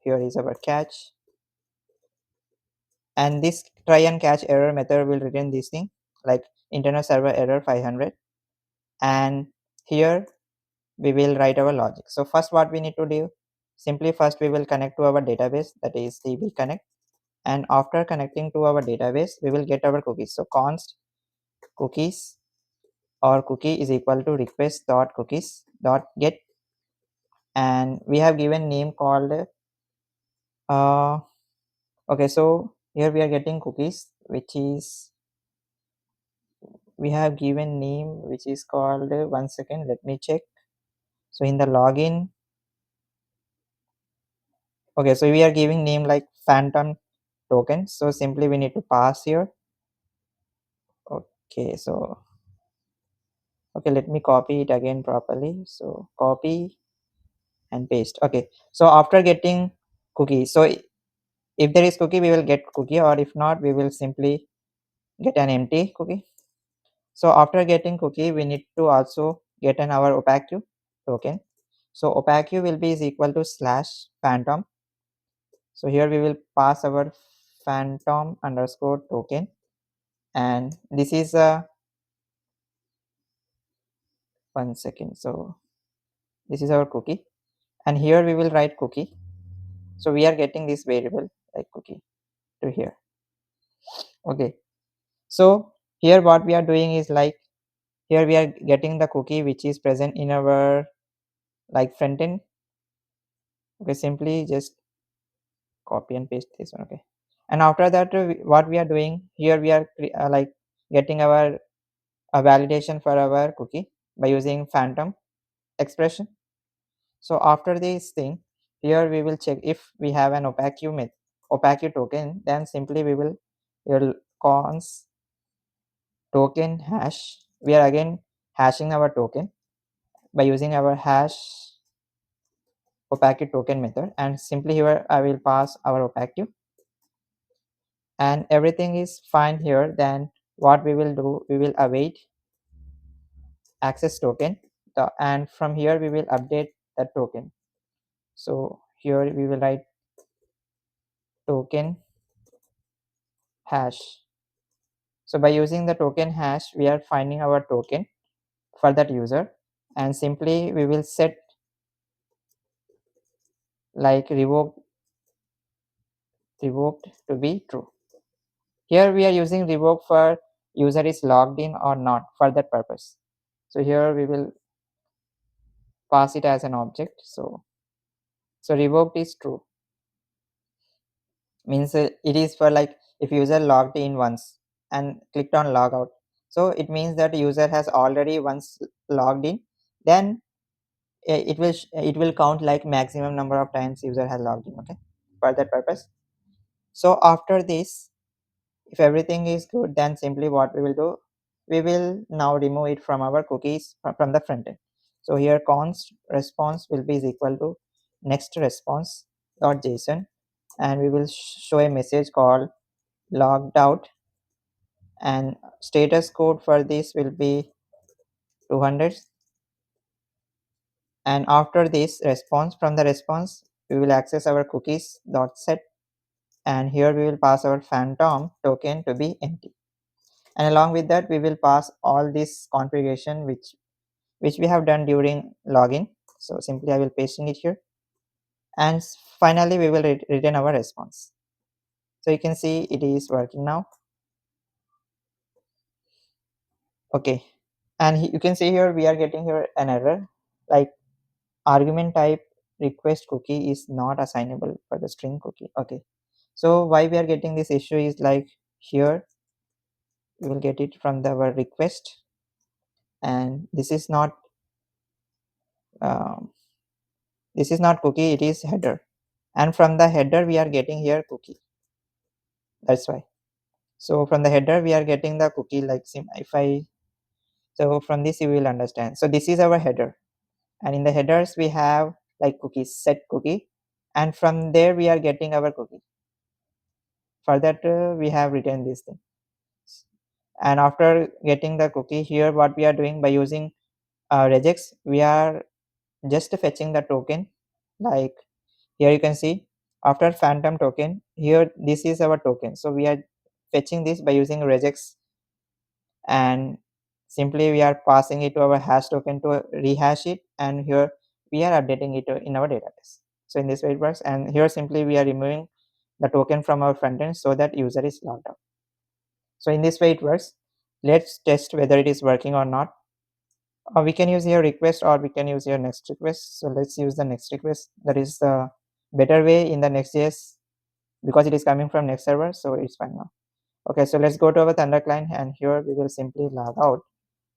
here is our catch, and this try and catch error method will return this thing like internal server error 500, and here we will write our logic. So first what we need to do, simply first we will connect to our database, that is db connect, and after connecting to our database we will get our cookies. So const cookies or cookie is equal to request dot cookies dot get, and we have given name called uh okay, so here we are getting cookies which is we have given name which is called 1 second, let me check. So in the login, okay, so we are giving name like phantom token, so simply we need to pass here. Okay, so okay, let me copy it again properly. So copy and paste. Okay, so after getting cookie, so if there is cookie we will get cookie, or if not we will simply get an empty cookie. So after getting cookie we need to also get an our opaque token. So opaque will be is equal to slash phantom. So here we will pass our phantom underscore token, and this is a 1 second. So this is our cookie, and here we will write cookie. So we are getting this variable like cookie to here. Okay, so here what we are doing is like here we are getting the cookie which is present in our like front end. Okay, simply just copy and paste this one. Okay, and after that what we are doing here, we are like getting our validation for our cookie by using phantom expression. So after this thing, here we will check if we have an opaque token, then simply we will cons token hash. We are again hashing our token by using our hash opaque token method, and simply here I will pass our opaque, and everything is fine here. Then what we will do, we will await access token, and from here we will update the token. So here we will write token hash. So by using the token hash we are finding our token for that user, and simply we will set like revoked to be true. Here we are using revoke for user is logged in or not, for that purpose. So here we will pass it as an object. So revoked is true, means it is for like if user logged in once and clicked on logout, so it means that user has already once logged in, then it will count like maximum number of times user has logged in. Okay, for that purpose. So after this, if everything is good, then simply what we will do, we will now remove it from our cookies from the front end. So here const response will be is equal to next response dot json, and we will show a message called logged out, and status code for this will be 200, and after this response, from the response we will access our cookies dot set, and here we will pass our phantom token to be empty, and along with that we will pass all this configuration which we have done during login. So simply I will pasting it here, and finally we will return our response. So you can see it is working now. Okay, and you can see here we are getting here an error like argument type request cookie is not assignable for the string cookie. Okay, so why we are getting this issue is like here we will get it from our request, and um, this is not cookie, it is header, and from the header we are getting here cookie. That's why. So from the header we are getting the cookie like if I, so from this you will understand. So this is our header, and in the headers we have like cookies, set cookie, and from there we are getting our cookie. For that we have written this thing, and after getting the cookie here what we are doing by using regex, we are just fetching the token. Like here you can see after phantom token, here this is our token, so we are fetching this by using regex, and simply we are passing it to our hash token to rehash it, and here we are updating it in our database. So in this way it works, and here simply we are removing the token from our front end so that user is logged out. So in this way it works. Let's test whether it is working or not. We can use here request, or we can use here next request. So let's use the next request. That is the better way in the Next.js because it is coming from next server, so it's fine now. Okay, so let's go to our Thunder client, and here we will simply log out,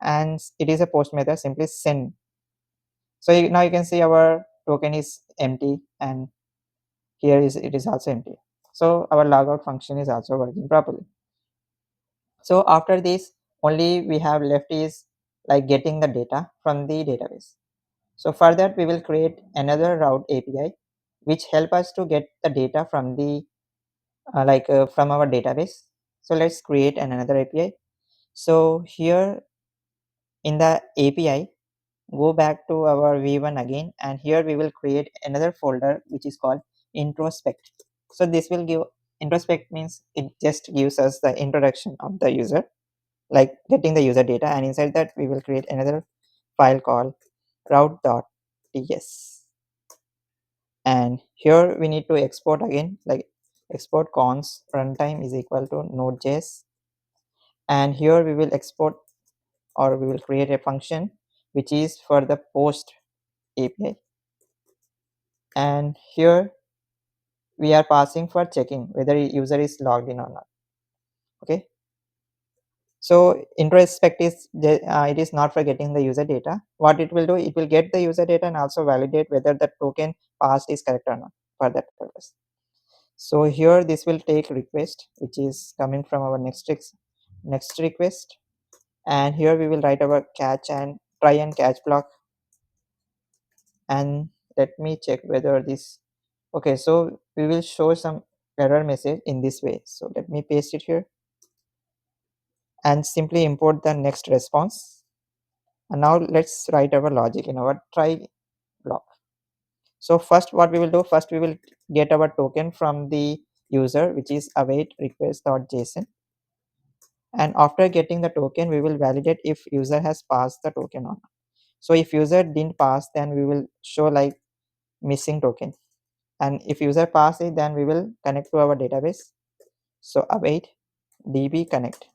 and it is a post method, simply send. So now you can see our token is empty, and here is it is also empty. So our logout function is also working properly. So after this only we have left is like getting the data from the database. So for that we will create another route API which help us to get the data from the from our database. So let's create another API. So here in the API, go back to our v1 again, and here we will create another folder which is called introspect. So this will give, introspect means it just gives us the introduction of the user, like getting the user data, and inside that we will create another file called route.ts, and here we need to export again, like export cons runtime is equal to Node.js, and here we will export, or we will create a function which is for the post API, and here we are passing for checking whether user is logged in or not. Okay, so introspect is it is not for getting the user data. What it will do, it will get the user data and also validate whether the token passed is correct or not for that purpose. So here this will take request which is coming from our next request, and here we will write our catch and try and catch block, and let me check whether this. Okay, so we will show some error message in this way. So let me paste it here and simply import the next response. And now let's write our logic in our try block. So first what we will do, first we will get our token from the user which is await request.json, and after getting the token we will validate if user has passed the token or not. So if user didn't pass, then we will show like missing token, and if user pass it, then we will connect to our database. So await db connect,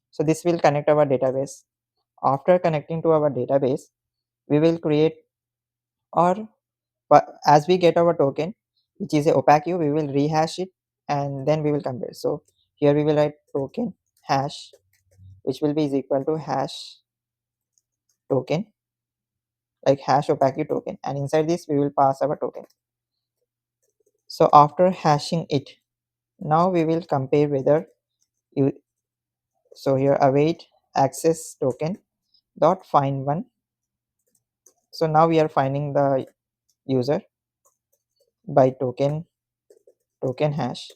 so this will connect our database. After connecting to our database we will create, or as we get our token which is a opaque, we will rehash it and then we will compare. So here we will write token hash which will be is equal to hash token, like hash opaque token, and inside this we will pass our token. So after hashing it, now we will compare whether you, so here await access token dot find one. So now we are finding the user by token hash,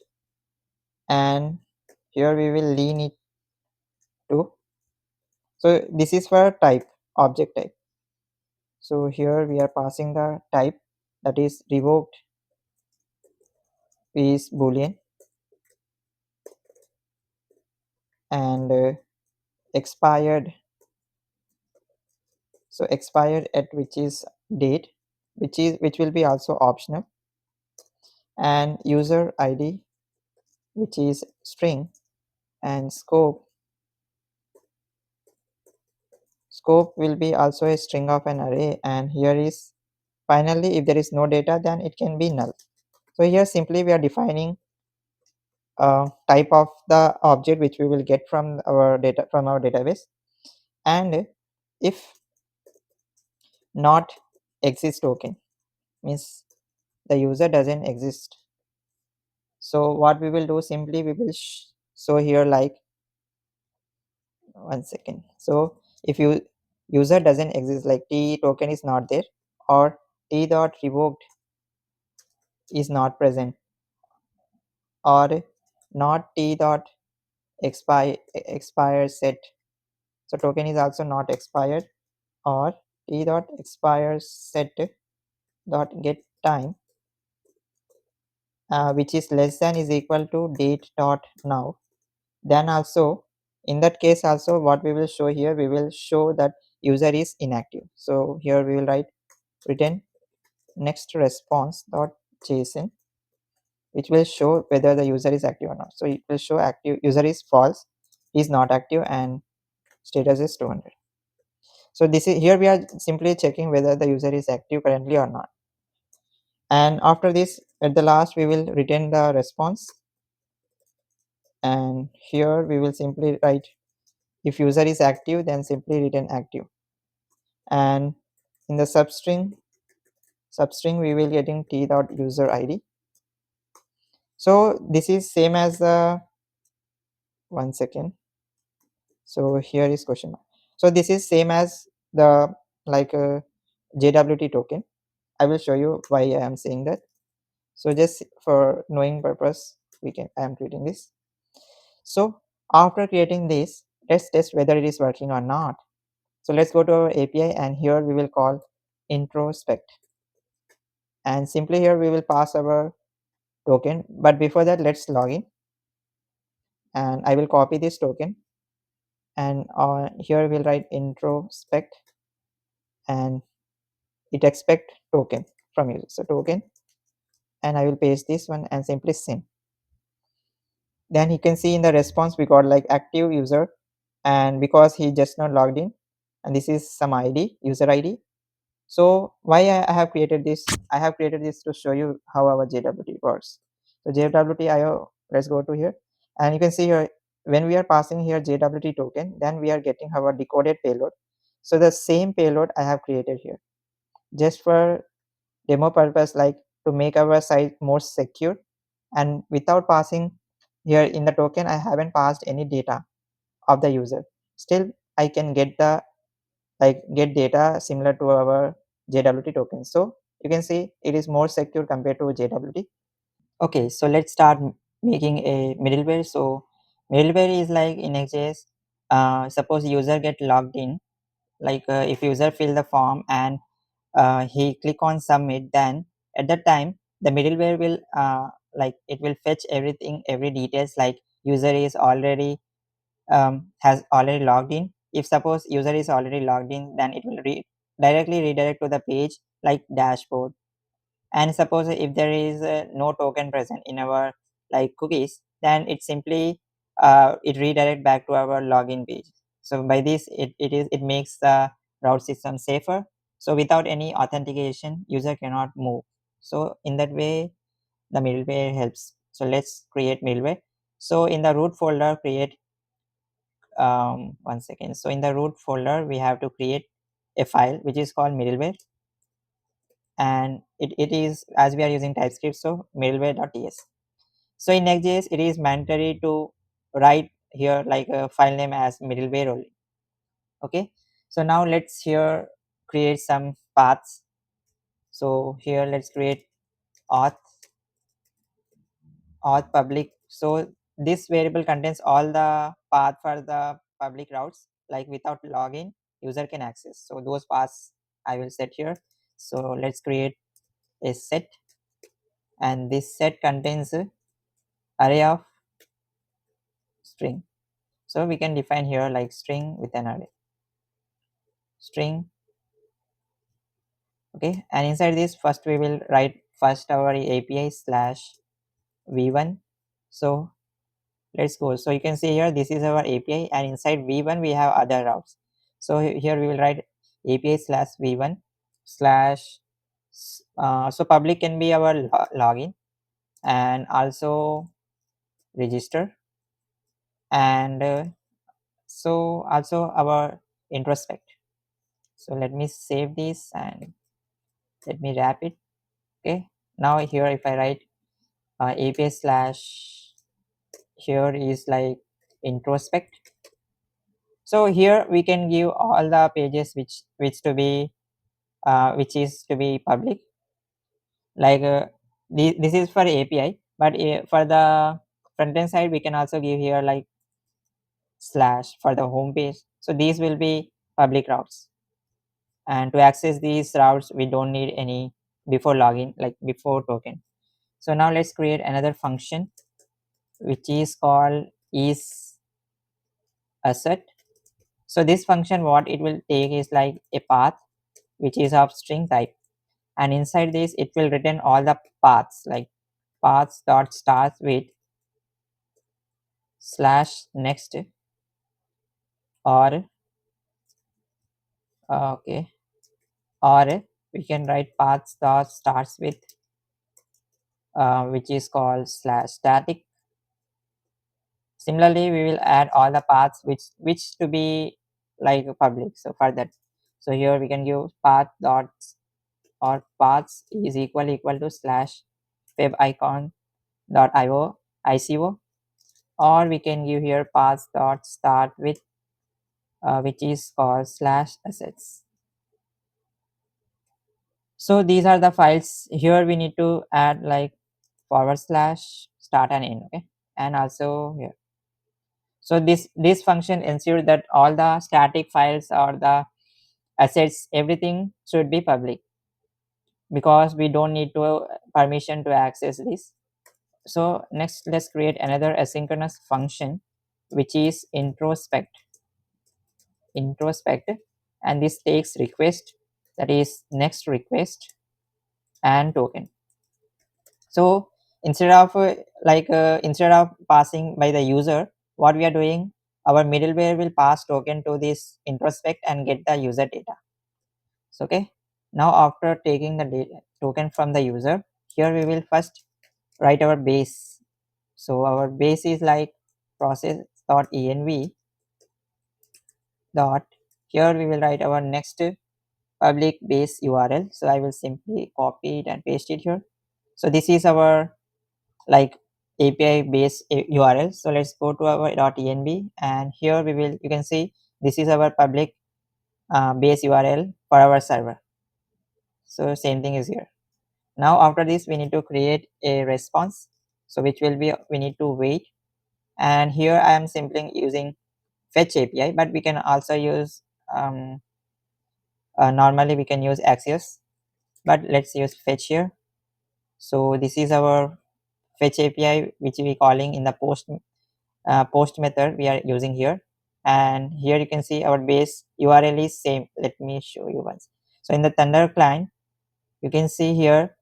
and here we will lean it to, so this is for type, object type. So here we are passing the type, that is revoked is boolean, and expired, so expired at which is date, which will be also optional, and user id which is string, and scope will be also a string of an array, and here is finally if there is no data then it can be null. So here simply we are defining type of the object which we will get from our database, and if not exist token means the user doesn't exist. So what we will do, simply we will so here like 1 second. So if you user doesn't exist, like t token is not there, or t dot revoked is not present, or not t dot expire set, so token is also not expired, or t dot expire set dot get time which is less than is equal to date dot now, then also in that case also what we will show here, we will show that user is inactive. So here we will write return next response dot json, which will show whether the user is active or not. So it will show active user is false, is not active, and status is 200. So this is, here we are simply checking whether the user is active currently or not, and after this at the last we will return the response, and here we will simply write if user is active then simply return active, and in the substring we will getting t dot user id. So this is same as the 1 second. So here is question mark. So this is same as the like JWT token. I will show you why I am saying that. So just for knowing purpose, I am creating this. So after creating this, let's test whether it is working or not. So let's go to our API, and here we will call introspect, and simply here we will pass our token. But before that, let's log in, and I will copy this token, and here we'll write introspect, and it expect token from user. So token, and I will paste this one and simply send. Then you can see in the response we got like active user, and because he just not logged in, and this is some id, user id. So why I have created this, I have created this to show you how our JWT works. So JWT IO, let's go to here, and you can see here when we are passing here JWT token, then we are getting our decoded payload. So the same payload I have created here just for demo purpose, like to make our site more secure, and without passing here in the token I haven't passed any data of the user. Still I can get the get data similar to our JWT token. So you can see it is more secure compared to JWT. Okay, so let's start making a middleware. So middleware is like in Next.js, suppose user get logged in, like if user fill the form and he click on submit, then at that time the middleware will like it will fetch everything, every details, like user is already has already logged in. If suppose user is already logged in, then it will directly redirect to the page like dashboard. And suppose if there is no token present in our like cookies, then it simply it redirect back to our login page. So by this it makes the route system safer. So without any authentication user cannot move. So in that way the middleware helps. So let's create middleware. So in the root folder create 1 second. So in the root folder we have to create a file which is called middleware, and it is, as we are using TypeScript, so middleware.ts. So in Next.js it is mandatory to write here like a file name as middleware only. Okay, so now let's here create some paths. So here let's create auth public. So this variable contains all the path for the public routes, like without login user can access. So those paths I will set here. So let's create a set, and this set contains a array of string. So we can define here like string with an array string. Okay, and inside this first we will write first our API slash v1. So let's go. So you can see here this is our API, and inside v1 we have other routes. So here we will write API slash v1 slash so public can be our login, and also register, and so also our introspect. So let me save this and let me wrap it. Okay, now here if I write API slash, here is like introspect. So here we can give all the pages which to be which is to be public, like this is for API, but for the front end side we can also give here like slash for the home page. So these will be public routes, and to access these routes we don't need any before login, like before token. So now let's create another function which is called is asset. So this function what it will take is like a path which is of string type, and inside this it will return all the paths, like paths dot starts with slash next, or okay, or we can write paths dot starts with which is called slash static. Similarly we will add all the paths which to be like public. So for that, so here we can give path dot or paths is equal to slash web icon dot ico, or we can give here paths dot start with which is called slash assets. So these are the files. Here we need to add like forward slash start and end. Okay, and also here. So this function ensures that all the static files or the assets, everything should be public, because we don't need to permission to access this. So next let's create another asynchronous function which is introspect, and this takes request, that is next request and token. So instead of instead of passing by the user, what we are doing, our middleware will pass token to this introspect and get the user data. So okay, now after taking the token from the user, here we will first write our base. So our base is like process.env dot, here we will write our next public base URL. So I will simply copy it and paste it here. So this is our like API base URL. So let's go to our .env, and here we will, you can see this is our public base URL for our server. So same thing is here. Now after this we need to create a response, so which will be, we need to wait, and here I am simply using fetch API, but we can also use normally we can use Axios, but let's use fetch here. So this is our fetch API which we calling in the post method we are using here, and here you can see our base URL is same. Let me show you once. So in the Thunder client you can see here,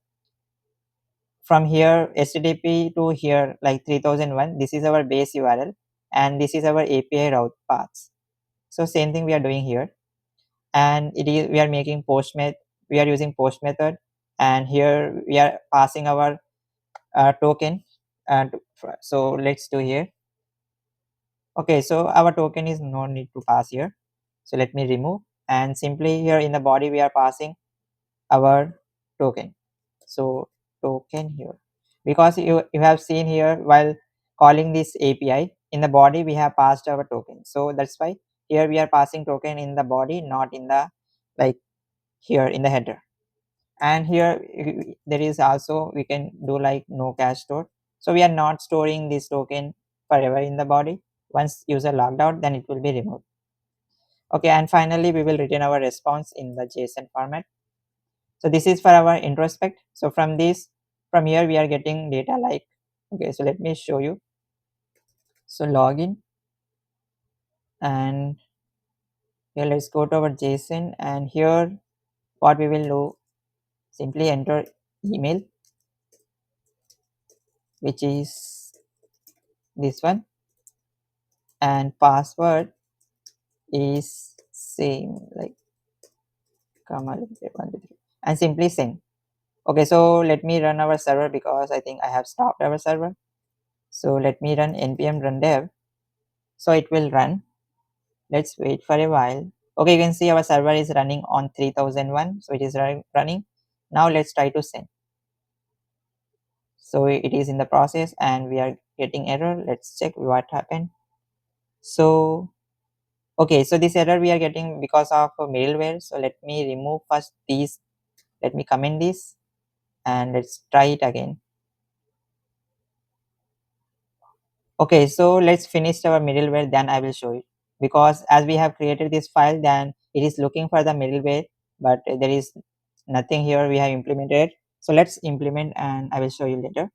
from here HTTP to here like 3001, this is our base URL, and this is our API route paths. So same thing we are doing here, and it is, we are making we are using post method, and here we are passing our token. And so let's do here. Okay, so our token is no need to pass here, so let me remove, and simply here in the body we are passing our token. So token here, because you have seen here while calling this API, in the body we have passed our token, so that's why here we are passing token in the body, not in the like here in the header. And here there is also, we can do like no cache store, so we are not storing this token forever in the body. Once user logged out, then it will be removed. Okay, and finally we will return our response in the JSON format. So this is for our introspect. So from this from here we are getting data like, okay, so let me show you. So login, and here let's go to our JSON, and here what we will do, simply enter email, which is this one, and password is same like Kamal 123, and simply send. Okay, so let me run our server because I think I have stopped our server. So let me run npm run dev, so it will run. Let's wait for a while. Okay, you can see our server is running on 3001, so it is running. Now let's try to send. So it is in the process and we are getting error. Let's check what happened. So okay, so this error we are getting because of middleware. So let me remove first these, let me comment this, and let's try it again. Okay, so let's finish our middleware, then I will show it, because as we have created this file, then it is looking for the middleware, but there is nothing here we have implemented. So let's implement and I will show you later.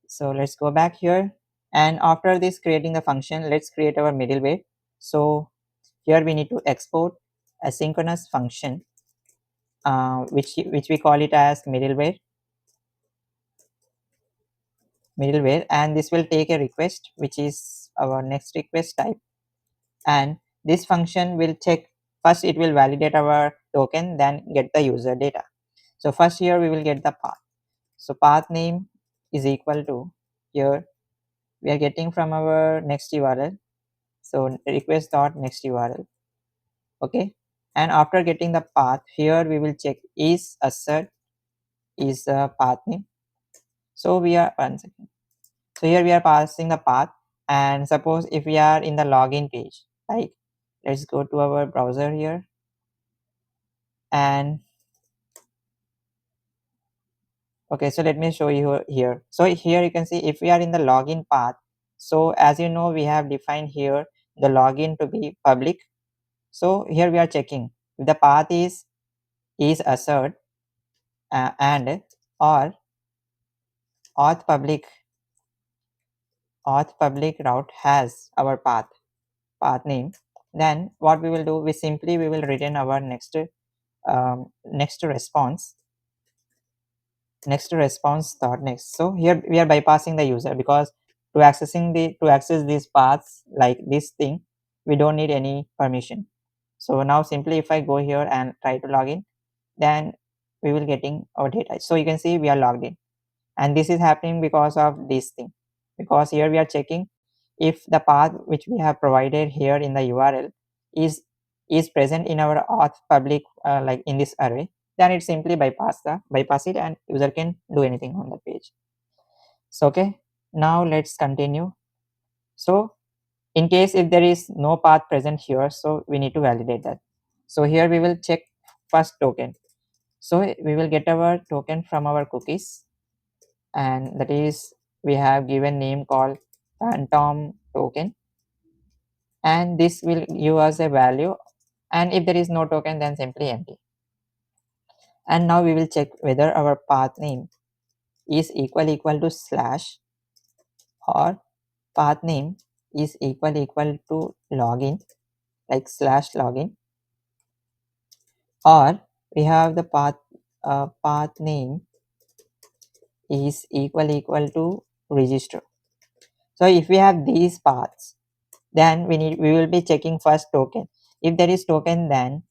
So let's go back here, and after this creating the function, let's create our middleware. So here we need to export asynchronous function, which we call it as middleware, and this will take a request, which is our next request type, and this function will check, first it will validate our token, then get the user data. So first here we will get the path. So path name is equal to, here we are getting from our next URL, so request dot next URL. Okay, and after getting the path, here we will check is assert is the path name. So we are, one second, so here we are passing the path, and suppose if we are in the login page, like let's go to our browser here, and okay, so let me show you here. So here you can see if we are in the login path, so as you know we have defined here the login to be public. So here we are checking if the path is assert, and or auth public route has our path name, then what we will do, we will return our next response, dot next. So here we are bypassing the user, because to access these paths like this thing, we don't need any permission. So now simply if I go here and try to log in, then we will getting our data. So you can see we are logged in, and this is happening because of this thing, because here we are checking if the path which we have provided here in the URL is present in our auth public, like in this array, then it simply bypass it and user can do anything on the page. So okay, now let's continue. So in case if there is no path present here, so we need to validate that. So here we will check first token. So we will get our token from our cookies, and that is, we have given name called phantom token, and this will give us a value, and if there is no token, then simply empty. And now we will check whether our path name is equal to slash, or path name is equal to login, like slash login, or we have the path name is equal to register. So if we have these paths, then we will be checking first token. If there is token, then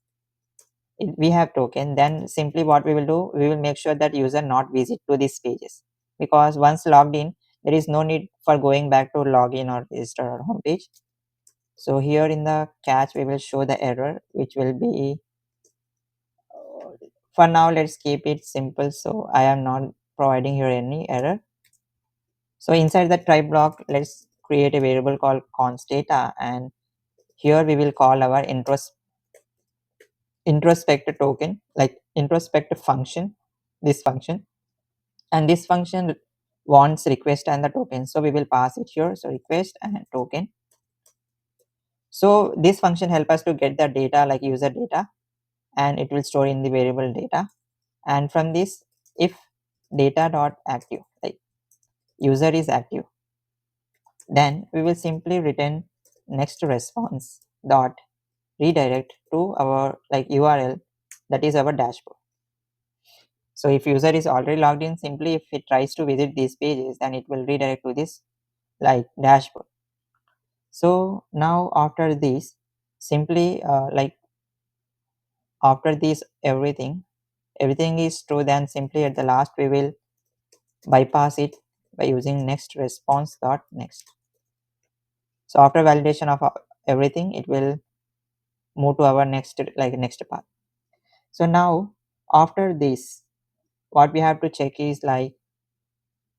if we have token, then simply what we will do, we will make sure that user not visit to these pages, because once logged in, there is no need for going back to login or register or home page. So here in the catch we will show the error, which will be, for now let's keep it simple, so I am not providing here any error. So inside the try block, let's create a variable called const data, and here we will call our introspect token, like introspect function, this function, and this function wants request and the token, so we will pass it here. So request and token. So this function help us to get the data like user data, and it will store in the variable data. And from this, if data dot active, like user is active, then we will simply return next response dot redirect to our like URL, that is our dashboard. So if user is already logged in, simply if it tries to visit these pages, then it will redirect to this like dashboard. So now after this, simply like after this everything is true, then simply at the last we will bypass it by using next response dot next. So after validation of everything, it will move to our next path. So now after this, what we have to check is like,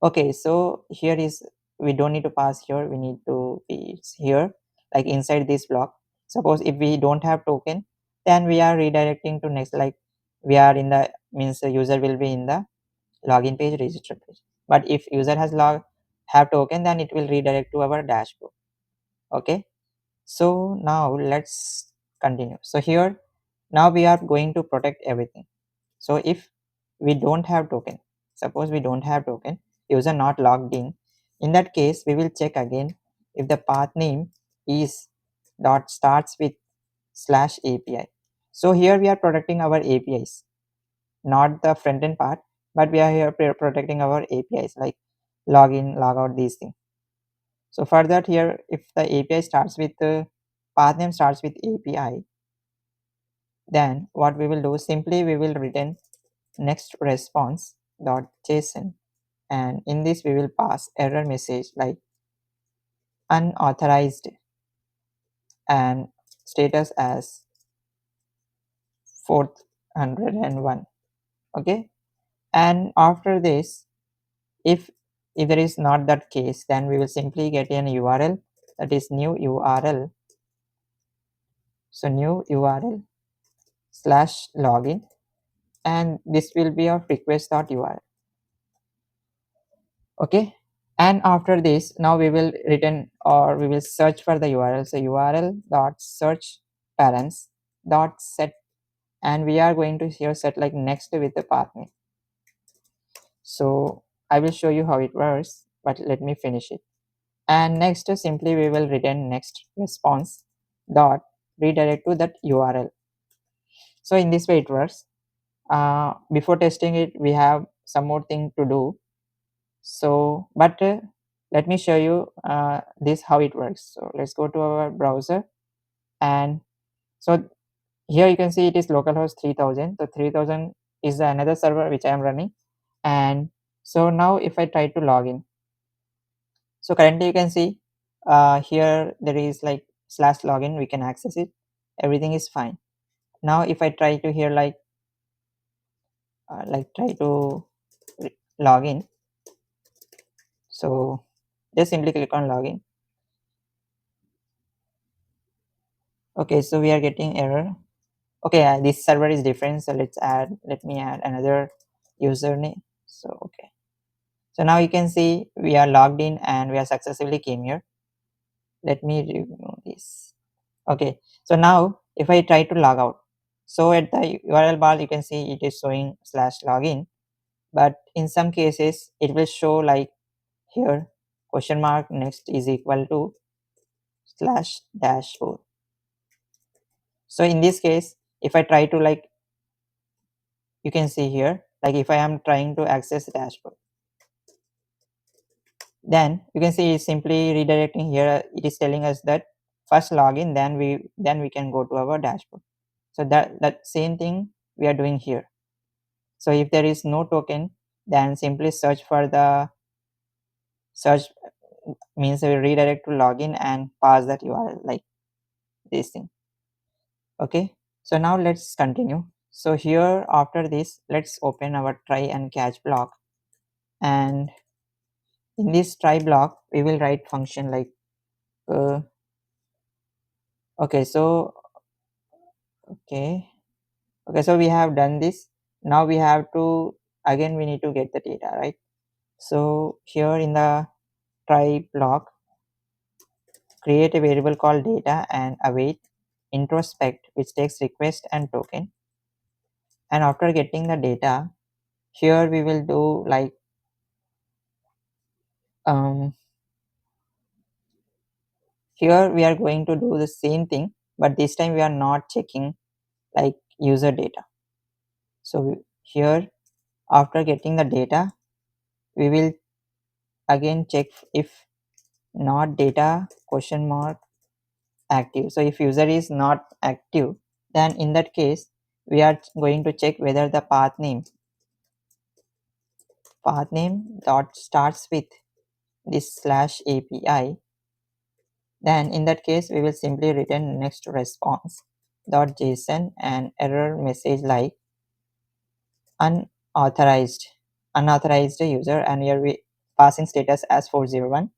okay, so here is, we don't need to pass here, we need to be here like inside this block. Suppose if we don't have token, then we are redirecting to next, like we are in the means the user will be in the login page, register page. But if user has have token, then it will redirect to our dashboard. Okay, so now let's continue. So here now we are going to protect everything. So if we don't have token, suppose we don't have token, user not logged in that case we will check again if the path name is dot starts with slash API. So here we are protecting our APIs, not the front end part, but we are here protecting our APIs like login, logout, these things. So for that, here if the API starts with path name starts with API, then what we will do, simply we will return next response dot JSON, and in this we will pass error message like unauthorized and status as 401. Okay, and after this, if there is not that case, then we will simply get an URL, that is new URL. So new URL slash login, and this will be our request.url. Okay, and after this, now we will return or we will search for the URL. So URL dot search parents dot set, and we are going to here set like next with the path name. So I will show you how it works, but let me finish it. And next, simply we will return next response dot redirect to that URL. So in this way it works. Before testing it, we have some more thing to do. So but let me show you this how it works. So let's go to our browser, and so here you can see it is localhost 3000. So 3000 is another server which I am running. And so now if I try to log in, so currently you can see here there is like slash login, we can access it, everything is fine. Now if I try to here like try to log in, so just simply click on login. Okay, so we are getting error. Okay, this server is different, so let me add another username. So okay, so now you can see we are logged in and we are successfully came here. Let me remove this. Okay, so now if I try to log out, so at the URL bar you can see it is showing slash login, but in some cases it will show like here question mark next is equal to slash dashboard. So in this case, if I try to like, you can see here like if I am trying to access the dashboard, then you can see it's simply redirecting here. It is telling us that first login, then we can go to our dashboard. So that same thing we are doing here. So if there is no token, then simply search for the search means we redirect to login and pass that URL like this thing. Okay, so now let's continue. So here after this, let's open our try and catch block, and in this try block we will write function like uh, okay, so okay, so we have done this. Now we have to, again we need to get the data, right? So here in the try block, create a variable called data and await introspect, which takes request and token. And after getting the data, Here we will do like here we are going to do the same thing, but this time we are not checking like user data. So here, after getting the data, we will again check if not data question mark active. So if user is not active, then in that case we are going to check whether the path name dot starts with this slash API. Then in that case we will simply return next response dot JSON and error message like unauthorized unauthorized user, and here we passing status as 401.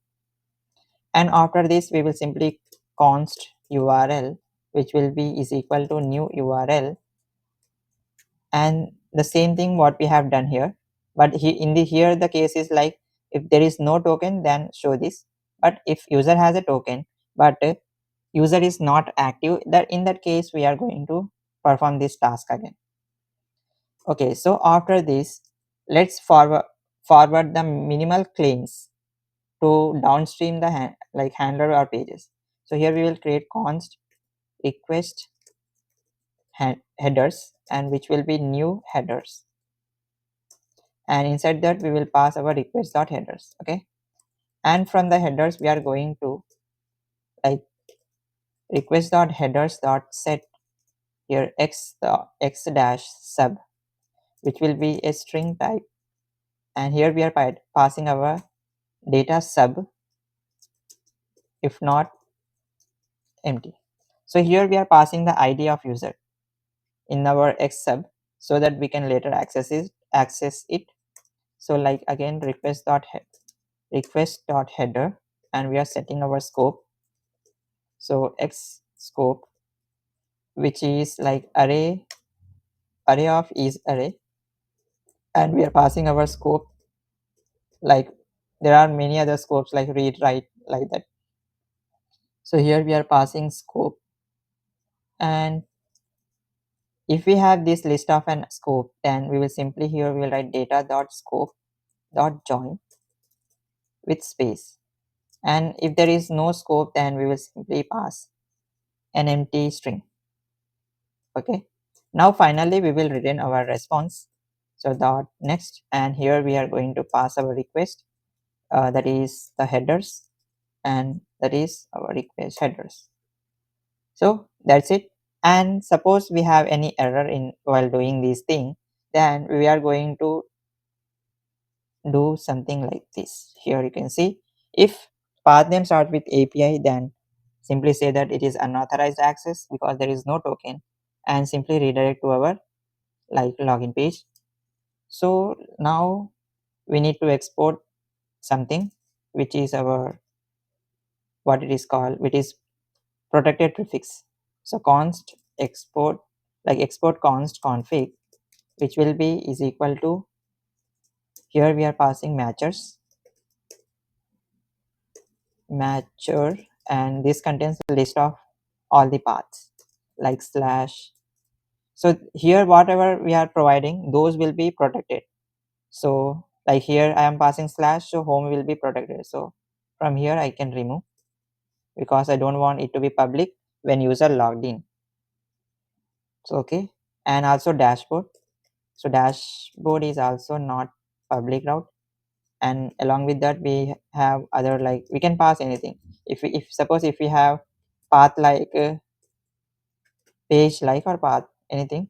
And after this we will simply const URL, which will be is equal to new URL, and the same thing what we have done here. But here the case is like if there is no token then show this, but if user has a token but user is not active, that in that case we are going to perform this task again. Okay, so after this let's forward the minimal claims to downstream the like handler or pages. So here we will create const request headers, and which will be new headers, and inside that we will pass our request dot headers. Okay, and from the headers we are going to like request dot headers dot set here x dash sub, which will be a string type, and here we are passing our data sub if not empty. So here we are passing the ID of user in our x sub so that we can later access it. So like again request dot header, and we are setting our scope. So x scope, which is like array of is array, and we are passing our scope like there are many other scopes like read write like that. So here we are passing scope, and if we have this list of an scope, then we will simply here we will write data dot scope dot join with space, and if there is no scope then we will simply pass an empty string. Okay, now finally we will return our response. So dot next, and here we are going to pass our request, that is the headers, and that is our request headers. So that's it. And suppose we have any error in while doing this thing, then we are going to do something like this. Here you can see if path name starts with API, then simply say that it is unauthorized access because there is no token, and simply redirect to our like login page. So now we need to export something which is our what it is called, which is protected prefix. So const export like export const config, which will be is equal to, here we are passing matcher, and this contains a list of all the paths like slash. So here whatever we are providing, those will be protected. So like here I am passing slash, so home will be protected. So from here I can remove because I don't want it to be public when user logged in. So okay, and also dashboard. So dashboard is also not public route, and along with that we have other like we can pass anything. If suppose if we have path like page like or path anything,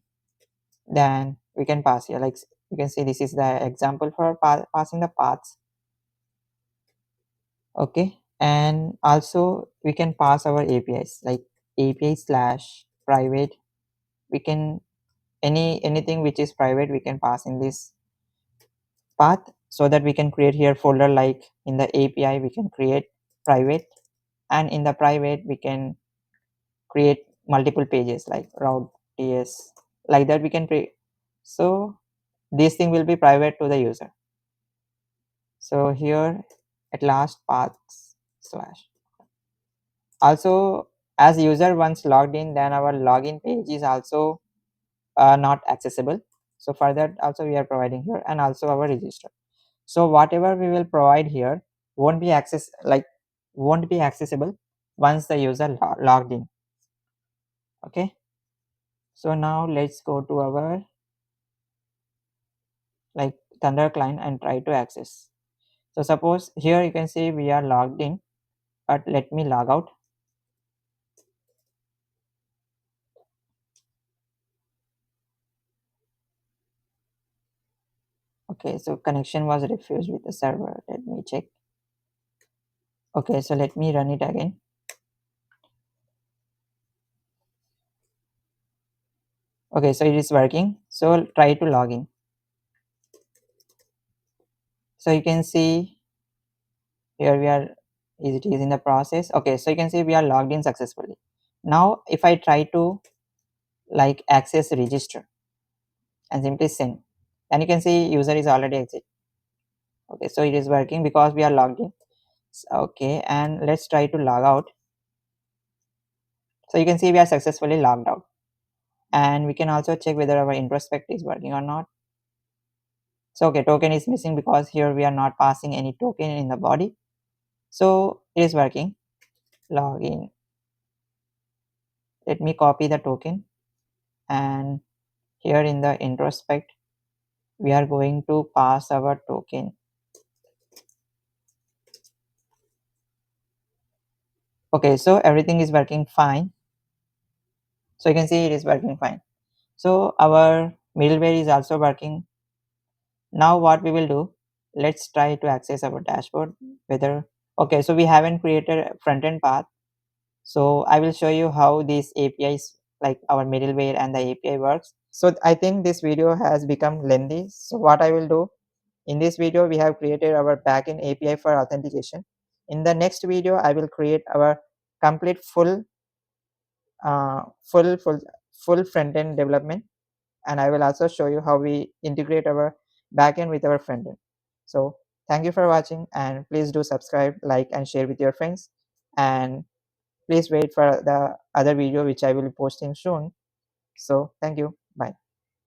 then we can pass here. Like you can see this is the example for passing the paths. Okay, and also we can pass our APIs like API slash private. We can anything which is private we can pass in this path, so that we can create here folder like in the API we can create private, and in the private we can create multiple pages like route.ts like that we can create. So this thing will be private to the user. So here at last paths slash. Also as user once logged in, then our login page is also not accessible. So for that also we are providing here, and also our register. So whatever we will provide here won't be accessible once the user logged in. Okay, so now let's go to our Thunder client and try to access. So suppose here you can see we are logged in, but let me log out. Okay, so connection was refused with the server. Let me check. Okay, so let me run it again. Okay, so it is working. So try to log in. So you can see here we are, it is in the process. Okay, so you can see we are logged in successfully. Now if I try to access register and simply send, and you can see user is already exit. Okay, so it is working because we are logged in. Okay, and let's try to log out. So you can see we are successfully logged out, and we can also check whether our introspect is working or not. So okay, token is missing because here we are not passing any token in the body. So it is working. Login. Let me copy the token, and here in the introspect we are going to pass our token. Okay, so everything is working fine. So you can see it is working fine. So our middleware is also working. Now what we will do, let's try to access our dashboard. Whether okay, so we haven't created a front-end path. So I will show you how these APIs, like our middleware and the API works. So I think this video has become lengthy. So what I will do, in this video we have created our backend API for authentication. In the next video I will create our complete uh, full full full front-end development, and I will also show you how we integrate our backend with our frontend. So thank you for watching, and please do subscribe, like, and share with your friends. And please wait for the other video which I will be posting soon. So thank you.